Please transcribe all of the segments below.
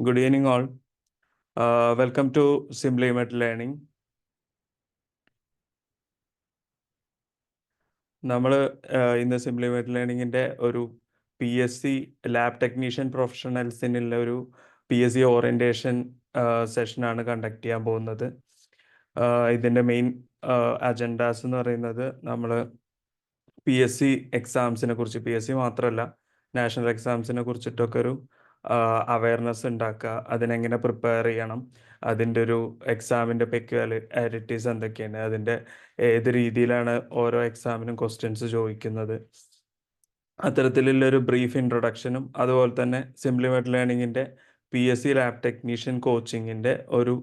Good evening, all. Welcome to Simplimet Learning. നമ്മൾ ഇന്ന് സിംപ്ലിമെറ്റ് ലേണിങ്ങിൻ്റെ ഒരു PSC ലാബ് ടെക്നീഷ്യൻ പ്രൊഫഷണൽസിനുള്ള ഒരു PSC ഓറിയൻറ്റേഷൻ സെഷനാണ് കണ്ടക്ട് ചെയ്യാൻ പോകുന്നത്. ഇതിൻ്റെ മെയിൻ അജൻഡാസ് എന്ന് പറയുന്നത് നമ്മൾ PSC എക്സാംസിനെ കുറിച്ച്, PSC മാത്രമല്ല നാഷണൽ എക്സാംസിനെ കുറിച്ചിട്ടൊക്കെ ഒരു അവയർനെസ് ഉണ്ടാക്കുക, അതിനെങ്ങനെ പ്രിപ്പയർ ചെയ്യണം, അതിൻ്റെ ഒരു എക്സാമിൻ്റെ പെക്യുലാരിറ്റീസ് എന്തൊക്കെയാണ്, അതിൻ്റെ ഏത് രീതിയിലാണ് ഓരോ എക്സാമിനും ക്വസ്റ്റ്യൻസ് ചോദിക്കുന്നത്, അത്തരത്തിലുള്ളൊരു ബ്രീഫ് ഇൻട്രൊഡക്ഷനും അതുപോലെ തന്നെ സിംപ്ലിമെറ്റ് ലേണിങ്ങിൻ്റെ PSC ലാബ് ടെക്നീഷ്യൻ കോച്ചിങ്ങിൻ്റെ ഒരു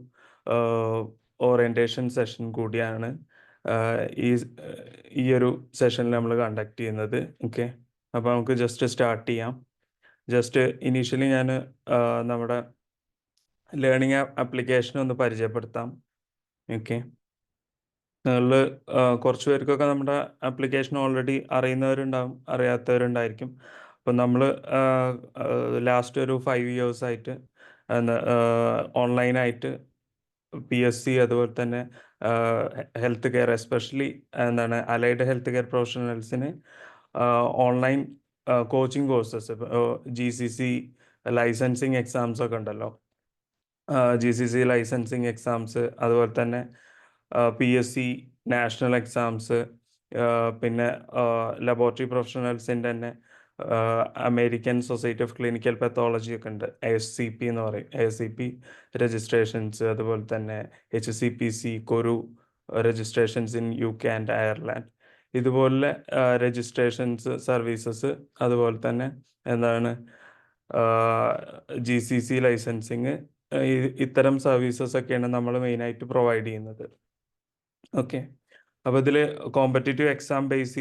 ഓറിയൻറ്റേഷൻ സെഷൻ കൂടിയാണ് ഈ ഒരു സെഷനിൽ നമ്മൾ കണ്ടക്ട് ചെയ്യുന്നത്. ഓക്കെ, അപ്പോൾ നമുക്ക് ജസ്റ്റ് സ്റ്റാർട്ട് ചെയ്യാം. ജസ്റ്റ് ഇനീഷ്യലി ഞാൻ നമ്മുടെ ലേണിംഗ് ആപ്ലിക്കേഷൻ ഒന്ന് പരിചയപ്പെടുത്താം. ഓക്കെ, നിങ്ങളിൽ കുറച്ച് പേർക്കൊക്കെ നമ്മുടെ ആപ്ലിക്കേഷൻ ഓൾറെഡി അറിയുന്നവരുണ്ടാവും, അറിയാത്തവരുണ്ടായിരിക്കും. അപ്പം നമ്മൾ ലാസ്റ്റ് ഒരു 5 years ആയിട്ട് ഓൺലൈനായിട്ട് PSC അതുപോലെ തന്നെ health care, especially allied health care പ്രൊഫഷണൽസിന് online coaching courses, GCC licensing exams ഒക്കെ ഉണ്ടല്ലോ, GCC ലൈസൻസിങ് എക്സാംസ്, അതുപോലെ തന്നെ PSC നാഷണൽ എക്സാംസ്, പിന്നെ ലബോറട്ടറി പ്രൊഫഷണൽസിൻ്റെ തന്നെ American society of clinical pathology ഒക്കെ ഉണ്ട്, ASCP എന്ന് പറയും, ASCP രജിസ്ട്രേഷൻസ്, അതുപോലെ തന്നെ HCPC കൊരു registrations in UK and Ireland, ഇതുപോലെ രജിസ്ട്രേഷൻസ് സർവീസസ്, അതുപോലെ തന്നെ GCC ലൈസൻസിങ്, ഇത്തരം സർവീസസ് ഒക്കെയാണ് നമ്മൾ മെയിനായിട്ട് പ്രൊവൈഡ് ചെയ്യുന്നത്. ഓക്കെ, അപ്പോൾ ഇതിൽ കോമ്പറ്റേറ്റീവ് എക്സാം ബേസ്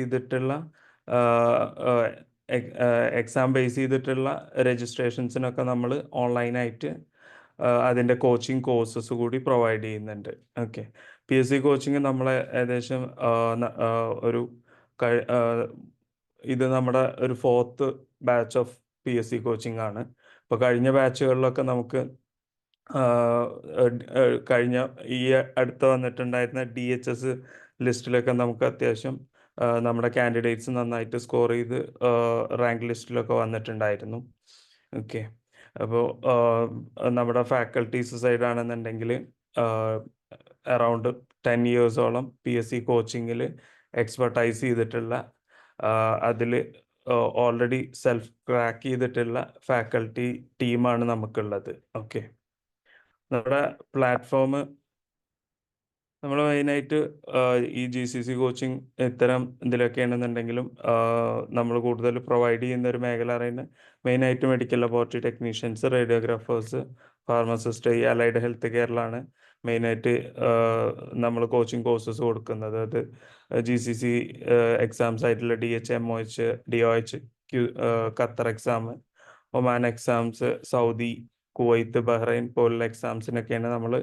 ചെയ്തിട്ടുള്ള രജിസ്ട്രേഷൻസിനൊക്കെ നമ്മൾ ഓൺലൈനായിട്ട് അതിൻ്റെ കോച്ചിങ് കോഴ്സസ് കൂടി പ്രൊവൈഡ് ചെയ്യുന്നുണ്ട്. ഓക്കെ, PSC കോച്ചിങ് നമ്മളെ ഏകദേശം ഇത് നമ്മുടെ ഒരു 4th batch of PSC coaching ആണ്. ഇപ്പോൾ കഴിഞ്ഞ ബാച്ചുകളിലൊക്കെ നമുക്ക് കഴിഞ്ഞ ഈ അടുത്ത് വന്നിട്ടുണ്ടായിരുന്ന DHS ലിസ്റ്റിലൊക്കെ നമുക്ക് അത്യാവശ്യം നമ്മുടെ കാൻഡിഡേറ്റ്സ് നന്നായിട്ട് സ്കോർ ചെയ്ത് റാങ്ക് ലിസ്റ്റിലൊക്കെ വന്നിട്ടുണ്ടായിരുന്നു. ഓക്കെ, അപ്പോൾ നമ്മുടെ ഫാക്കൽറ്റീസ് സൈഡാണെന്നുണ്ടെങ്കിൽ അറൗണ്ട് 10 yearsോളം PSC കോച്ചിങ്ങിൽ എക്സ്പെർട്ടൈസ് ചെയ്തിട്ടുള്ള, അതിൽ ഓൾറെഡി സെൽഫ് ക്രാക്ക് ചെയ്തിട്ടുള്ള ഫാക്കൽറ്റി ടീമാണ് നമുക്കുള്ളത്. ഓക്കെ, നമ്മുടെ പ്ലാറ്റ്ഫോം നമ്മൾ മെയിനായിട്ട് ഈ GCC കോച്ചിങ് ഇത്തരം ഇതിലൊക്കെയാണെന്നുണ്ടെങ്കിലും നമ്മൾ കൂടുതൽ പ്രൊവൈഡ് ചെയ്യുന്ന ഒരു മേഖല പറയുന്നത് മെയിനായിട്ട് medical laboratory technicians, radiographers, pharmacist, ഈ അലൈഡ് ഹെൽത്ത് കെയറിലാണ് മെയിനായിട്ട് നമ്മൾ കോച്ചിങ് കോഴ്സസ് കൊടുക്കുന്നത്. അത് GCC എക്സാംസ് ആയിട്ടുള്ള DH, MOH, DOH, Qatar exam, Oman exams, Saudi, Kuwait, Bahrain പോലുള്ള എക്സാംസിനൊക്കെയാണ് നമ്മൾ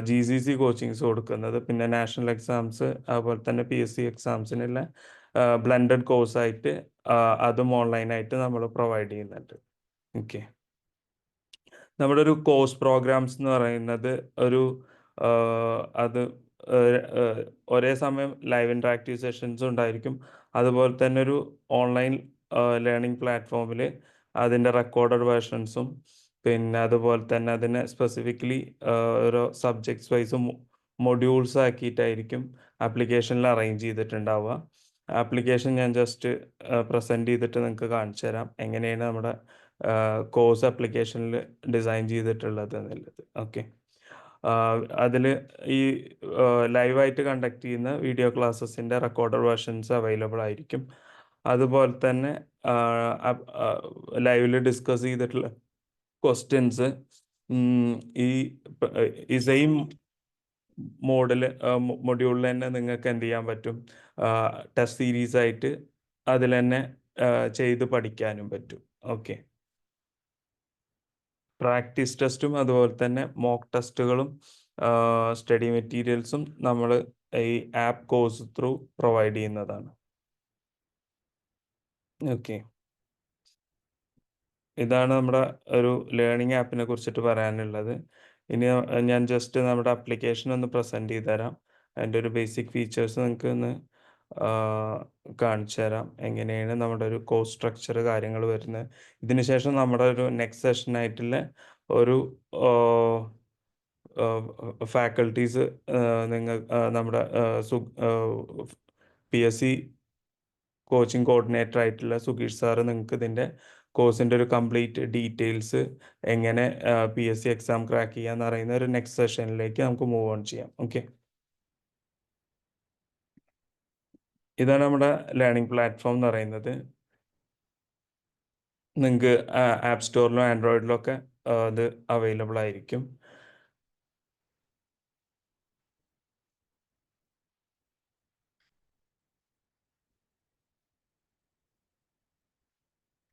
GCC കോച്ചിങ്സ് കൊടുക്കുന്നത്. പിന്നെ നാഷണൽ എക്സാംസ്, അതുപോലെ തന്നെ PSC എക്സാംസിനുള്ള ബ്ലെൻഡഡ് കോഴ്സായിട്ട് അതും ഓൺലൈനായിട്ട് നമ്മൾ പ്രൊവൈഡ് ചെയ്യുന്നുണ്ട്. ഓക്കെ, നമ്മുടെ ഒരു കോഴ്സ് പ്രോഗ്രാംസ് എന്ന് പറയുന്നത് അത് ഒരേ സമയം ലൈവ് ഇൻട്രാക്റ്റീവ് സെഷൻസ് ഉണ്ടായിരിക്കും, അതുപോലെ തന്നെ ഒരു ഓൺലൈൻ ലേണിംഗ് പ്ലാറ്റ്ഫോമിൽ അതിൻ്റെ റെക്കോർഡഡ് വേർഷൻസും, പിന്നെ അതുപോലെ തന്നെ അതിനെ സ്പെസിഫിക്കലി ഓരോ സബ്ജക്ട്സ് വൈസും മൊഡ്യൂൾസ് ആക്കിയിട്ടായിരിക്കും ആപ്ലിക്കേഷനിൽ അറേഞ്ച് ചെയ്തിട്ടുണ്ടാവുക. ആപ്ലിക്കേഷൻ ഞാൻ ജസ്റ്റ് പ്രസൻറ്റ് ചെയ്തിട്ട് നിങ്ങൾക്ക് കാണിച്ചു തരാം എങ്ങനെയാണ് നമ്മുടെ കോഴ്സ് ആപ്ലിക്കേഷനിൽ ഡിസൈൻ ചെയ്തിട്ടുള്ളത് എന്നുള്ളത്. ഓക്കെ, അതിൽ ഈ ലൈവായിട്ട് കണ്ടക്ട് ചെയ്യുന്ന വീഡിയോ ക്ലാസ്സസിൻ്റെ റെക്കോർഡഡ് വേർഷൻസ് അവൈലബിൾ ആയിരിക്കും. അതുപോലെ തന്നെ ലൈവിൽ ഡിസ്കസ് ചെയ്തിട്ടുള്ള ക്വസ്റ്റ്യൻസ് ഈ സെയിം മൊഡ്യൂളിൽ തന്നെ നിങ്ങൾക്ക് എന്ത് ചെയ്യാൻ പറ്റും, ടെസ്റ്റ് സീരീസ് ആയിട്ട് അതിൽ തന്നെ ചെയ്ത് പഠിക്കാനും പറ്റും. ഓക്കെ, പ്രാക്ടീസ് ടെസ്റ്റും അതുപോലെ തന്നെ മോക്ക് ടെസ്റ്റുകളും സ്റ്റഡി മെറ്റീരിയൽസും നമ്മൾ ഈ ആപ്പ് കോഴ്സ് ത്രൂ പ്രൊവൈഡ് ചെയ്യുന്നതാണ്. ഓക്കെ, ഇതാണ് നമ്മുടെ ഒരു ലേണിംഗ് ആപ്പിനെ കുറിച്ചിട്ട് പറയാനുള്ളത്. ഇനി ഞാൻ ജസ്റ്റ് നമ്മുടെ ആപ്ലിക്കേഷൻ ഒന്ന് പ്രസൻറ്റ് ചെയ്ത് തരാം. അതിൻ്റെ ഒരു ബേസിക് ഫീച്ചേഴ്സ് നിങ്ങൾക്ക് ഒന്ന് കാണിച്ചു തരാം. എങ്ങനെയാണ് നമ്മുടെ ഒരു കോഴ്സ് സ്ട്രക്ചർ കാര്യങ്ങൾ വരുന്നത്. ഇതിന് ശേഷം നമ്മുടെ ഒരു നെക്സ്റ്റ് സെഷനായിട്ടുള്ള ഒരു ഫാക്കൽറ്റീസ് നമ്മുടെ PSC കോച്ചിങ് കോർഡിനേറ്റർ ആയിട്ടുള്ള സുഗീഷ് സാറ് നിങ്ങൾക്ക് ഇതിൻ്റെ കോഴ്സിൻ്റെ ഒരു കംപ്ലീറ്റ് ഡീറ്റെയിൽസ് എങ്ങനെ PSC എക്സാം ക്രാക്ക് ചെയ്യാന്ന് പറയുന്ന ഒരു നെക്സ്റ്റ് സെഷനിലേക്ക് നമുക്ക് മൂവ് ഓൺ ചെയ്യാം. ഓക്കെ, ഇതാണ് നമ്മുടെ ലേണിംഗ് പ്ലാറ്റ്ഫോം എന്ന് പറയുന്നത്. നിങ്ങൾക്ക് ആപ്പ് സ്റ്റോറിലും ആൻഡ്രോയിഡിലും ഒക്കെ ഇത് അവൈലബിൾ ആയിരിക്കും.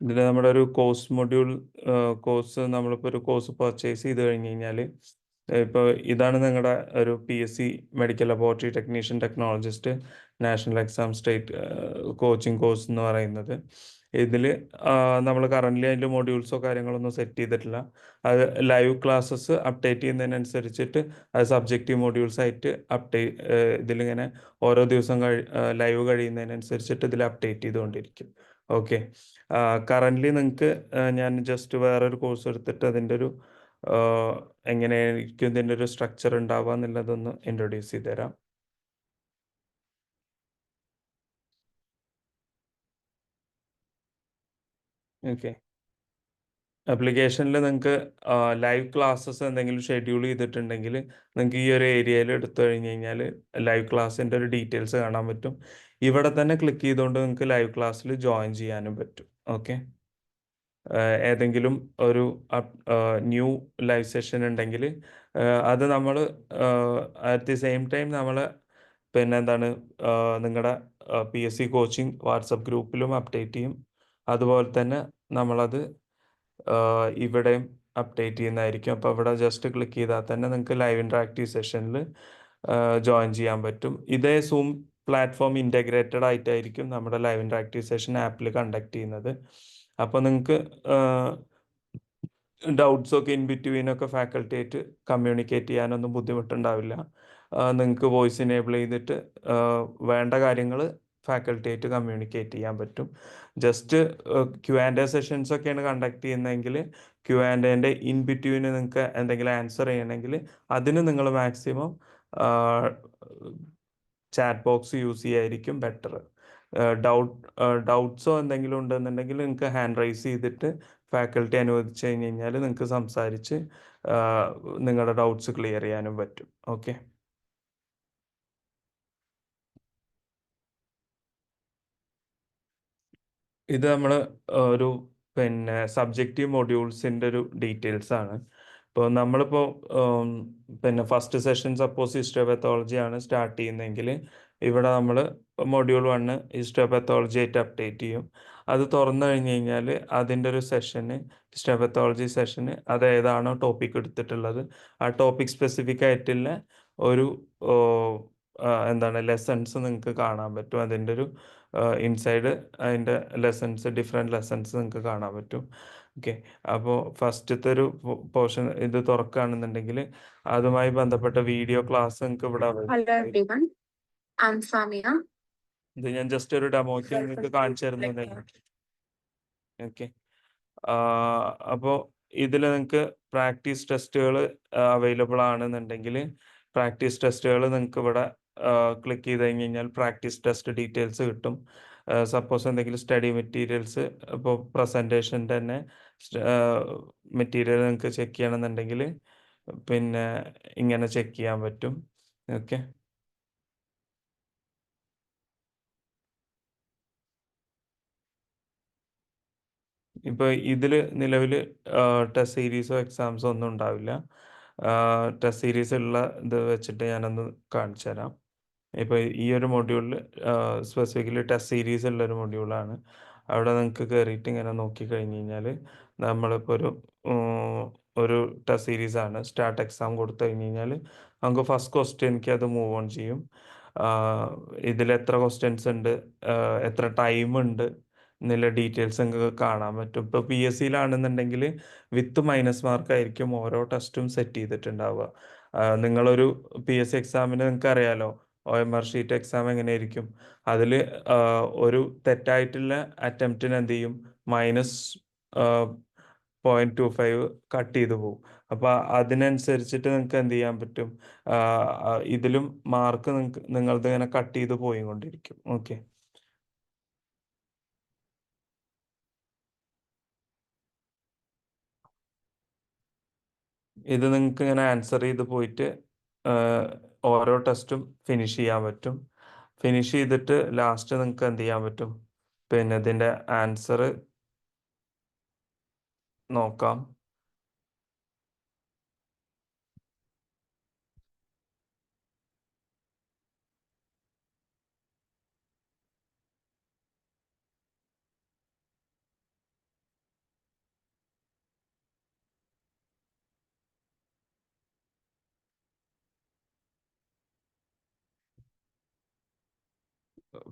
ഇതിൽ നമ്മുടെ ഒരു കോഴ്സ് മൊഡ്യൂൾ നമ്മളിപ്പോൾ ഒരു കോഴ്സ് പർച്ചേസ് ചെയ്ത് കഴിഞ്ഞ് കഴിഞ്ഞാൽ ഇപ്പോൾ ഇതാണ് നിങ്ങളുടെ ഒരു PSC medical laboratory technician technologist national exam state coaching course എന്ന് പറയുന്നത്. ഇതിൽ നമ്മൾ കറൻ്റ്ലി അതിൻ്റെ മൊഡ്യൂൾസോ കാര്യങ്ങളൊന്നും സെറ്റ് ചെയ്തിട്ടില്ല. അത് ലൈവ് ക്ലാസ്സസ് അപ്ഡേറ്റ് ചെയ്യുന്നതിനനുസരിച്ചിട്ട് അത് സബ്ജക്റ്റീവ് മൊഡ്യൂൾസ് ആയിട്ട് ഇതിലിങ്ങനെ ഓരോ ദിവസം ലൈവ് കഴിയുന്നതിനനുസരിച്ചിട്ട് ഇതിൽ അപ്ഡേറ്റ് ചെയ്തുകൊണ്ടിരിക്കും. ഓക്കെ, കറൻ്റ്ലി നിങ്ങൾക്ക് ഞാൻ ജസ്റ്റ് വേറൊരു കോഴ്സ് എടുത്തിട്ട് അതിൻ്റെ ഒരു എങ്ങനെയായിരിക്കും ഇതിൻ്റെ ഒരു സ്ട്രക്ചർ ഉണ്ടാവുക എന്നുള്ളതൊന്ന് ഇൻട്രൊഡ്യൂസ് ചെയ്ത് തരാം. ഓക്കെ, ആപ്ലിക്കേഷനിൽ നിങ്ങൾക്ക് ലൈവ് ക്ലാസ്സസ് എന്തെങ്കിലും ഷെഡ്യൂൾ ചെയ്തിട്ടുണ്ടെങ്കിൽ നിങ്ങൾക്ക് ഈ ഒരു ഏരിയയിൽ എടുത്തു കഴിഞ്ഞ് കഴിഞ്ഞാൽ ലൈവ് ക്ലാസ്സിൻ്റെ ഒരു ഡീറ്റെയിൽസ് കാണാൻ പറ്റും. ഇവിടെ തന്നെ ക്ലിക്ക് ചെയ്തുകൊണ്ട് നിങ്ങൾക്ക് ലൈവ് ക്ലാസ്സിൽ ജോയിൻ ചെയ്യാനും പറ്റും. ഓക്കെ, ഏതെങ്കിലും ഒരു ന്യൂ ലൈവ് സെഷൻ ഉണ്ടെങ്കിൽ അത് നമ്മൾ അറ്റ് ദി സെയിം ടൈം നമ്മൾ പിന്നെ എന്താണ് നിങ്ങളുടെ PSC കോച്ചിങ് വാട്സപ്പ് ഗ്രൂപ്പിലും അപ്ഡേറ്റ് ചെയ്യും. അതുപോലെ തന്നെ നമ്മളത് ഇവിടെയും അപ്ഡേറ്റ് ചെയ്യുന്നതായിരിക്കും. അപ്പോൾ ഇവിടെ ജസ്റ്റ് ക്ലിക്ക് ചെയ്താൽ തന്നെ നിങ്ങൾക്ക് ലൈവ് ഇൻട്രാക്റ്റീവ് സെഷനിൽ ജോയിൻ ചെയ്യാൻ പറ്റും. ഇതേ സൂം പ്ലാറ്റ്ഫോം ഇൻ്റഗ്രേറ്റഡ് ആയിട്ടായിരിക്കും നമ്മുടെ ലൈവ് ഇൻട്രാക്റ്റീവ് സെഷൻ ആപ്പിൽ കണ്ടക്ട് ചെയ്യുന്നത്. അപ്പോൾ നിങ്ങൾക്ക് ഡൗട്ട്സൊക്കെ ഇൻ ബിറ്റ്വീനൊക്കെ ഫാക്കൽറ്റി ആയിട്ട് കമ്മ്യൂണിക്കേറ്റ് ചെയ്യാനൊന്നും ബുദ്ധിമുട്ടുണ്ടാവില്ല. നിങ്ങൾക്ക് വോയിസ് എനേബിൾ ചെയ്തിട്ട് വേണ്ട കാര്യങ്ങൾ ഫാക്കൽറ്റി ആയിട്ട് കമ്മ്യൂണിക്കേറ്റ് ചെയ്യാൻ പറ്റും. ജസ്റ്റ് Q&A സെഷൻസ് ഒക്കെയാണ് കണ്ടക്ട് ചെയ്യുന്നതെങ്കിൽ Q&Aൻ്റെ ഇൻ ബിറ്റ്വീന് നിങ്ങൾക്ക് എന്തെങ്കിലും ആൻസർ ചെയ്യണമെങ്കിൽ അതിന് നിങ്ങൾ മാക്സിമം ചാറ്റ് ബോക്സ് യൂസ് ചെയ്യായിരിക്കും ബെറ്റർ. ഡൗട്ട്സോ എന്തെങ്കിലും ഉണ്ടെന്നുണ്ടെങ്കിൽ നിങ്ങൾക്ക് ഹാൻഡ് റൈസ് ചെയ്തിട്ട് ഫാക്കൽറ്റി അനുവദിച്ചു കഴിഞ്ഞ് കഴിഞ്ഞാൽ നിങ്ങൾക്ക് സംസാരിച്ച് നിങ്ങളുടെ ഡൗട്ട്സ് ക്ലിയർ ചെയ്യാനും പറ്റും. ഓക്കെ, ഇത് നമ്മൾ ഒരു പിന്നെ സബ്ജക്റ്റീവ് മൊഡ്യൂൾസിൻ്റെ ഒരു ഡീറ്റെയിൽസ് ആണ്. ഇപ്പോൾ നമ്മളിപ്പോൾ പിന്നെ ഫസ്റ്റ് സെഷൻ സപ്പോസ് ഹിസ്റ്റോപാത്തോളജി ആണ് സ്റ്റാർട്ട് ചെയ്യുന്നതെങ്കിൽ ഇവിടെ നമ്മൾ മൊഡ്യൂൾ 1 ഹിസ്റ്റോപാത്തോളജി ആയിട്ട് അപ്ഡേറ്റ് ചെയ്യും. അത് തുറന്നു കഴിഞ്ഞ് കഴിഞ്ഞാൽ അതിൻ്റെ ഒരു സെഷന് ഹിസ്റ്റോപാത്തോളജി സെഷന് അത് ഏതാണോ ടോപ്പിക് എടുത്തിട്ടുള്ളത് ആ ടോപ്പിക് സ്പെസിഫിക് ആയിട്ടുള്ള ഒരു എന്താണ് ലെസൺസ് നിങ്ങൾക്ക് കാണാൻ പറ്റും. അതിൻ്റെ ഒരു ഇൻസൈഡ് അതിൻ്റെ ലെസൺസ് ഡിഫറെൻറ്റ് ലെസൺസ് നിങ്ങൾക്ക് കാണാൻ പറ്റും. ഓക്കെ, അപ്പോൾ ഫസ്റ്റത്തെ ഒരു പോർഷൻ ഇത് തുറക്കുകയാണെന്നുണ്ടെങ്കിൽ അതുമായി ബന്ധപ്പെട്ട വീഡിയോ ക്ലാസ് നിങ്ങൾക്ക് ഇവിടെ ഇത് ഞാൻ ജസ്റ്റ് ഒരു ഡെമോയ്ക്ക് നിങ്ങൾക്ക് കാണിച്ചു തരുന്നതേ. ഓക്കെ, അപ്പോൾ ഇതിൽ നിങ്ങൾക്ക് പ്രാക്ടീസ് ടെസ്റ്റുകൾ അവൈലബിൾ ആണെന്നുണ്ടെങ്കിൽ പ്രാക്ടീസ് ടെസ്റ്റുകൾ നിങ്ങൾക്ക് ഇവിടെ ക്ലിക്ക് ചെയ്ത് കഴിഞ്ഞ് കഴിഞ്ഞാൽ പ്രാക്ടീസ് ടെസ്റ്റ് ഡീറ്റെയിൽസ് കിട്ടും. സപ്പോസ് എന്തെങ്കിലും സ്റ്റഡി മെറ്റീരിയൽസ് ഇപ്പോൾ പ്രസൻറ്റേഷൻ്റെ തന്നെ മെറ്റീരിയൽ നിങ്ങൾക്ക് ചെക്ക് ചെയ്യണമെന്നുണ്ടെങ്കിൽ പിന്നെ ഇങ്ങനെ ചെക്ക് ചെയ്യാൻ പറ്റും. ഓക്കെ, ഇപ്പോൾ ഇതിൽ നിലവിൽ ടെസ്റ്റ് സീരീസോ എക്സാംസോ ഒന്നും ഉണ്ടാവില്ല. ടെസ്റ്റ് സീരീസ് ഉള്ള ഇത് വെച്ചിട്ട് ഞാനൊന്ന് കാണിച്ചു തരാം. ഇപ്പോൾ ഈ ഒരു മൊഡ്യൂളിൽ സ്പെസിഫിക്കലി ടെസ്റ്റ് സീരീസ് ഉള്ളൊരു മൊഡ്യൂളാണ്. അവിടെ നിങ്ങൾക്ക് കയറിയിട്ട് ഇങ്ങനെ നോക്കി കഴിഞ്ഞ് കഴിഞ്ഞാൽ നമ്മളിപ്പോൾ ഒരു ടെസ്റ്റ് സീരീസാണ്. സ്റ്റാർട്ട് എക്സാം കൊടുത്തു കഴിഞ്ഞ് കഴിഞ്ഞാൽ നമുക്ക് ഫസ്റ്റ് ക്വസ്റ്റ്യൻക്ക് അത് മൂവ് ഓൺ ചെയ്യും. ഇതിൽ എത്ര ക്വസ്റ്റ്യൻസ് ഉണ്ട്, എത്ര ടൈം ഉണ്ട്, എന്നുള്ള ഡീറ്റെയിൽസ് നിങ്ങൾക്ക് കാണാൻ പറ്റും. ഇപ്പോൾ PSCയിലാണെന്നുണ്ടെങ്കിൽ വിത്ത് മൈനസ് മാർക്ക് ആയിരിക്കും ഓരോ ടെസ്റ്റും സെറ്റ് ചെയ്തിട്ടുണ്ടാവുക. നിങ്ങളൊരു PSC എക്സാമിന് നിങ്ങൾക്ക് അറിയാലോ OMR ഷീറ്റ് എക്സാം എങ്ങനെയായിരിക്കും. അതിൽ ഒരു തെറ്റായിട്ടുള്ള അറ്റംപ്റ്റിന് എന്ത് ചെയ്യും, -0.25 കട്ട് ചെയ്തു പോകും. അപ്പോൾ അതിനനുസരിച്ചിട്ട് നിങ്ങൾക്ക് എന്ത് ചെയ്യാൻ പറ്റും, ഇതിലും മാർക്ക് നിങ്ങളത് ഇങ്ങനെ കട്ട് ചെയ്ത് പോയിക്കൊണ്ടിരിക്കും. ഓക്കെ, ഇത് നിങ്ങൾക്ക് ഇങ്ങനെ ആൻസർ ചെയ്ത് പോയിട്ട് ഓരോ ടെസ്റ്റും ഫിനിഷ് ചെയ്യാൻ പറ്റും. ഫിനിഷ് ചെയ്തിട്ട് ലാസ്റ്റ് നിങ്ങൾക്ക് എന്ത് ചെയ്യാൻ പറ്റും, പിന്നെ ഇതിൻ്റെ ആൻസർ നോക്കാം.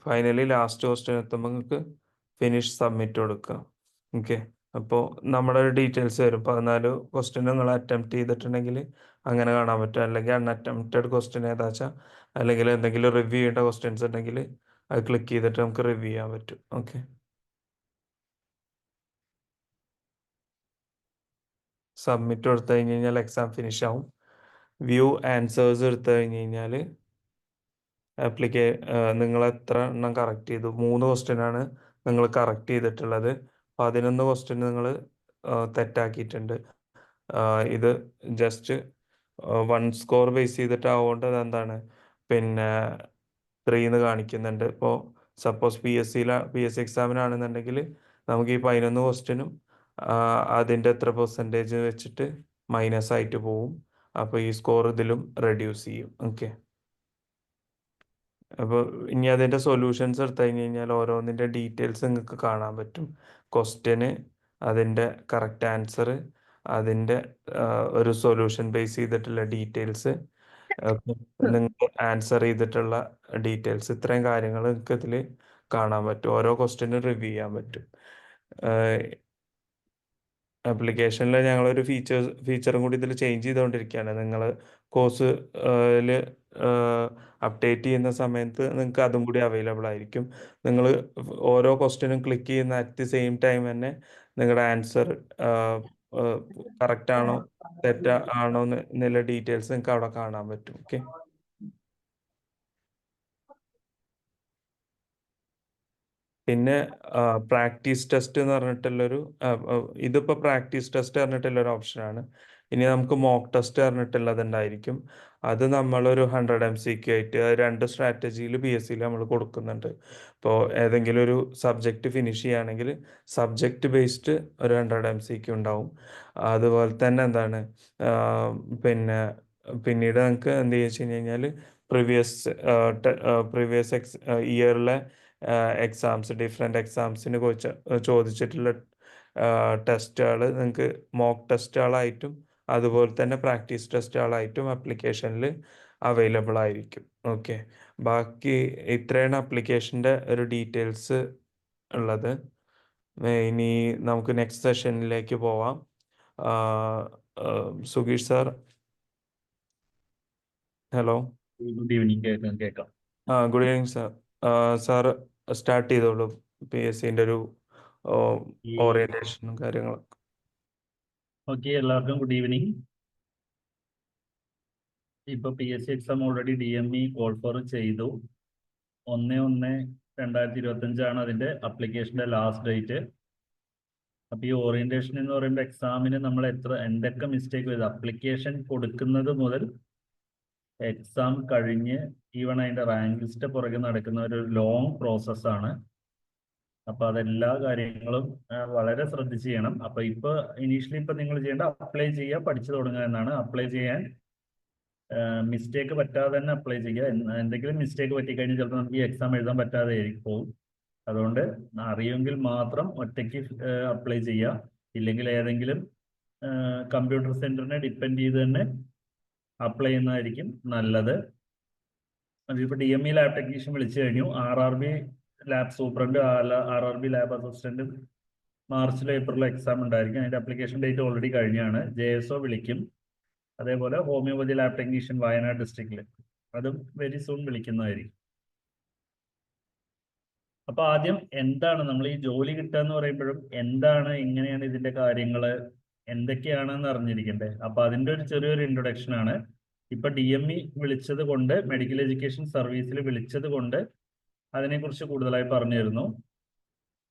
ഫൈനലി ലാസ്റ്റ് ക്വസ്റ്റ്യൻ എത്തുമ്പോൾ നിങ്ങൾക്ക് ഫിനിഷ് സബ്മിറ്റ് കൊടുക്കുക. ഓക്കെ, അപ്പോൾ നമ്മുടെ ഡീറ്റെയിൽസ് വരും. 14 ക്വസ്റ്റ്യൻ നിങ്ങൾ അറ്റംപ്റ്റ് ചെയ്തിട്ടുണ്ടെങ്കിൽ അങ്ങനെ കാണാൻ പറ്റും. അല്ലെങ്കിൽ അൺഅറ്റംപ്റ്റഡ് ക്വസ്റ്റ്യൻ ഏതാ വെച്ചാൽ, അല്ലെങ്കിൽ എന്തെങ്കിലും റിവ്യൂ ചെയ്യേണ്ട ക്വസ്റ്റ്യൻസ് ഉണ്ടെങ്കിൽ അത് ക്ലിക്ക് ചെയ്തിട്ട് നമുക്ക് റിവ്യൂ ചെയ്യാൻ പറ്റും. ഓക്കെ, സബ്മിറ്റ് കൊടുത്തു കഴിഞ്ഞ് കഴിഞ്ഞാൽ എക്സാം ഫിനിഷ് ആവും. വ്യൂ ആൻസേഴ്സ് എടുത്തു കഴിഞ്ഞ് കഴിഞ്ഞാൽ നിങ്ങൾ എത്ര എണ്ണം കറക്റ്റ് ചെയ്തു. 3 ക്വസ്റ്റ്യനാണ് നിങ്ങൾ കറക്റ്റ് ചെയ്തിട്ടുള്ളത്. 11 ക്വസ്റ്റ്യൻ നിങ്ങൾ തെറ്റാക്കിയിട്ടുണ്ട്. ഇത് ജസ്റ്റ് 1 സ്കോർ ബേസ് ചെയ്തിട്ടാവുകൊണ്ട് അതെന്താണ്, പിന്നെ 3 എന്ന് കാണിക്കുന്നുണ്ട്. ഇപ്പോൾ സപ്പോസ് PSC എക്സാമിനാണെന്നുണ്ടെങ്കിൽ നമുക്ക് ഈ 11 ക്വസ്റ്റ്യനും അതിൻ്റെ എത്ര പെർസെൻറ്റേജ് വെച്ചിട്ട് മൈനസ് ആയിട്ട് പോവും. അപ്പോൾ ഈ സ്കോർ ഇതിലും റെഡ്യൂസ് ചെയ്യും. ഓക്കെ, അപ്പോൾ ഇനി അതിൻ്റെ സൊല്യൂഷൻസ് എടുത്തു കഴിഞ്ഞ് കഴിഞ്ഞാൽ ഓരോന്നിൻ്റെ ഡീറ്റെയിൽസ് നിങ്ങൾക്ക് കാണാൻ പറ്റും. ക്വസ്റ്റ്യന്, അതിൻ്റെ കറക്റ്റ് ആൻസർ, അതിൻ്റെ ഒരു സൊല്യൂഷൻ ബേസ് ചെയ്തിട്ടുള്ള ഡീറ്റെയിൽസ്, നിങ്ങൾ ആൻസർ ചെയ്തിട്ടുള്ള ഡീറ്റെയിൽസ്, ഇത്രയും കാര്യങ്ങൾ നിങ്ങൾക്ക് ഇതിൽ കാണാൻ പറ്റും. ഓരോ ക്വസ്റ്റ്യനും റിവ്യൂ ചെയ്യാൻ പറ്റും. ആപ്ലിക്കേഷനിൽ ഞങ്ങളൊരു ഫീച്ചറും കൂടി ഇതിൽ ചേഞ്ച് ചെയ്തുകൊണ്ടിരിക്കുകയാണ്. നിങ്ങൾ കോഴ്സിൽ അപ്ഡേറ്റ് ചെയ്യുന്ന സമയത്ത് നിങ്ങൾക്ക് അതും കൂടി അവൈലബിൾ ആയിരിക്കും. നിങ്ങൾ ഓരോ ക്വസ്റ്റ്യനും ക്ലിക്ക് ചെയ്യുന്ന അറ്റ് ദി സെയിം ടൈം തന്നെ നിങ്ങളുടെ ആൻസർ കറക്റ്റ് ആണോ തെറ്റാ ആണോ എന്നുള്ള ഡീറ്റെയിൽസ് നിങ്ങൾക്ക് അവിടെ കാണാൻ പറ്റും. ഓക്കെ, പിന്നെ പ്രാക്ടീസ് ടെസ്റ്റ് എന്ന് പറഞ്ഞിട്ടുള്ളൊരു ഇതിപ്പോൾ പ്രാക്ടീസ് ടെസ്റ്റ് പറഞ്ഞിട്ടുള്ളൊരു ഓപ്ഷനാണ്. ഇനി നമുക്ക് മോക്ക് ടെസ്റ്റ് പറഞ്ഞിട്ടുള്ളതുണ്ടായിരിക്കും. അത് നമ്മളൊരു 100 MCQ ആയിട്ട് 2 സ്ട്രാറ്റജിയിൽ PSCയിൽ നമ്മൾ കൊടുക്കുന്നുണ്ട്. ഇപ്പോൾ ഏതെങ്കിലും ഒരു സബ്ജക്റ്റ് ഫിനിഷ് ചെയ്യുകയാണെങ്കിൽ സബ്ജക്റ്റ് ബേസ്ഡ് ഒരു 100 MCQ ഉണ്ടാവും. അതുപോലെ തന്നെ എന്താണ്, പിന്നെ പിന്നീട് നമുക്ക് എന്ത് വെച്ച് കഴിഞ്ഞാൽ പ്രീവിയസ് ഇയറിലെ എക്സാംസ്, ഡിഫറെൻ്റ് എക്സാംസിന് ചോദിച്ചിട്ടുള്ള ടെസ്റ്റുകൾ നിങ്ങൾക്ക് മോക്ക് ടെസ്റ്റുകളായിട്ടും അതുപോലെ തന്നെ പ്രാക്ടീസ് ടെസ്റ്റുകളായിട്ടും ആപ്ലിക്കേഷനിൽ അവൈലബിൾ ആയിരിക്കും. ഓക്കെ, ബാക്കി ഇത്രയാണ് ആപ്ലിക്കേഷൻ്റെ ഒരു ഡീറ്റെയിൽസ് ഉള്ളത്. ഇനി നമുക്ക് നെക്സ്റ്റ് സെഷനിലേക്ക് പോവാം. സുഗീഷ് സാർ, ഹലോ. Good evening. കേൾക്കാം. Good evening sir. Sir start ചെയ്തോളൂ PSCൻ്റെ ഒരു ഓറിയന്റേഷനും കാര്യങ്ങളൊക്കെ. ഓക്കെ, എല്ലാവർക്കും ഗുഡ് ഈവനിങ്. ഇപ്പൊ PSC exam already DME call for ചെയ്തു. 1/1/2025 അതിന്റെ അപ്ലിക്കേഷന്റെ ലാസ്റ്റ് ഡേറ്റ്. അപ്പൊ ഈ ഓറിയന്റേഷൻ എന്ന് പറയുമ്പോൾ എക്സാമിന് നമ്മൾ എന്തൊക്കെ മിസ്റ്റേക്ക് ചെയ്തു, അപ്ലിക്കേഷൻ കൊടുക്കുന്നത് മുതൽ എക്സാം കഴിഞ്ഞ് ഈവൺ അതിന്റെ റാങ്ക് ലിസ്റ്റ് പുറകെ നടക്കുന്ന ഒരു ലോങ് പ്രോസസ്സാണ്. അപ്പൊ അതെല്ലാ കാര്യങ്ങളും വളരെ ശ്രദ്ധിച്ച് ചെയ്യണം. അപ്പൊ ഇനീഷ്യലി നിങ്ങൾ ചെയ്യേണ്ട അപ്ലൈ ചെയ്യുക, പഠിച്ചു തുടങ്ങുക എന്നാണ്. അപ്ലൈ ചെയ്യാൻ മിസ്റ്റേക്ക് പറ്റാതെ തന്നെ അപ്ലൈ ചെയ്യുക. എന്തെങ്കിലും മിസ്റ്റേക്ക് പറ്റിക്കഴിഞ്ഞാൽ ചിലപ്പോൾ നമുക്ക് ഈ എക്സാം എഴുതാൻ പറ്റാതെ പോകും. അതുകൊണ്ട് അറിയുമെങ്കിൽ മാത്രം ഒറ്റയ്ക്ക് അപ്ലൈ ചെയ്യുക. ഇല്ലെങ്കിൽ ഏതെങ്കിലും കമ്പ്യൂട്ടർ സെന്ററിനെ ഡിപ്പെൻഡ് ചെയ്ത് തന്നെ അപ്ലൈ ചെയ്യുന്നതായിരിക്കും നല്ലത്. അതിപ്പോൾ DME ലാബ് ടെക്നീഷ്യൻ വിളിച്ചു കഴിഞ്ഞു. RRB lab superintendent, RRB lab assistant മാർച്ചിലോ ഏപ്രിലോ എക്സാം ഉണ്ടായിരിക്കും. അതിന്റെ അപ്ലിക്കേഷൻ ഡേറ്റ് ഓൾറെഡി കഴിഞ്ഞാണ്. JSO വിളിക്കും. അതേപോലെ ഹോമിയോപതി ലാബ് ടെക്നീഷ്യൻ വയനാട് ഡിസ്ട്രിക്റ്റിൽ, അതും വെരി സൂൺ വിളിക്കുന്നതായിരിക്കും. അപ്പൊ ആദ്യം എന്താണ് നമ്മൾ ഈ ജോലി കിട്ടുക എന്ന് പറയുമ്പോഴും എന്താണ്, എങ്ങനെയാണ് ഇതിന്റെ കാര്യങ്ങൾ എന്തൊക്കെയാണെന്ന് അറിഞ്ഞിരിക്കണ്ടേ. അപ്പൊ അതിന്റെ ഒരു ചെറിയൊരു ഇൻട്രൊഡക്ഷൻ ആണ്. ഇപ്പൊ DME വിളിച്ചത് കൊണ്ട്, മെഡിക്കൽ എഡ്യൂക്കേഷൻ സർവീസിൽ വിളിച്ചത് കൊണ്ട് അതിനെക്കുറിച്ച് കൂടുതലായി പറഞ്ഞു തരുന്നു.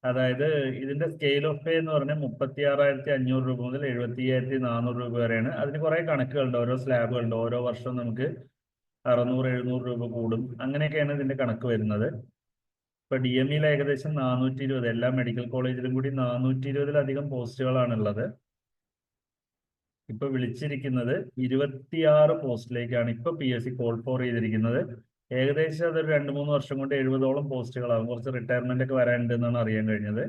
അതായത് ഇതിന്റെ സ്കെയിൽ ഓഫ് പേ എന്ന് പറഞ്ഞാൽ 36,500 രൂപ മുതൽ 75,400 രൂപ വരെയാണ്. അതിന് കുറെ കണക്കുകളുണ്ട്, ഓരോ സ്ലാബുകളുണ്ട്. ഓരോ വർഷവും നമുക്ക് 600-700 രൂപ കൂടും. അങ്ങനെയൊക്കെയാണ് ഇതിന്റെ കണക്ക് വരുന്നത്. ഇപ്പൊ DMEയിൽ ഏകദേശം 420, എല്ലാ മെഡിക്കൽ കോളേജിലും കൂടി 420-ലധികം പോസ്റ്റുകളാണുള്ളത്. ഇപ്പൊ വിളിച്ചിരിക്കുന്നത് 26 പോസ്റ്റിലേക്കാണ് ഇപ്പൊ PSC കോൾ ഫോർ ചെയ്തിരിക്കുന്നത്. ഏകദേശം അതൊരു 2-3 വർഷം കൊണ്ട് 70ഓളം പോസ്റ്റുകളാകും. കുറച്ച് റിട്ടയർമെന്റ് ഒക്കെ വരാനുണ്ട് എന്നാണ് അറിയാൻ കഴിഞ്ഞത്.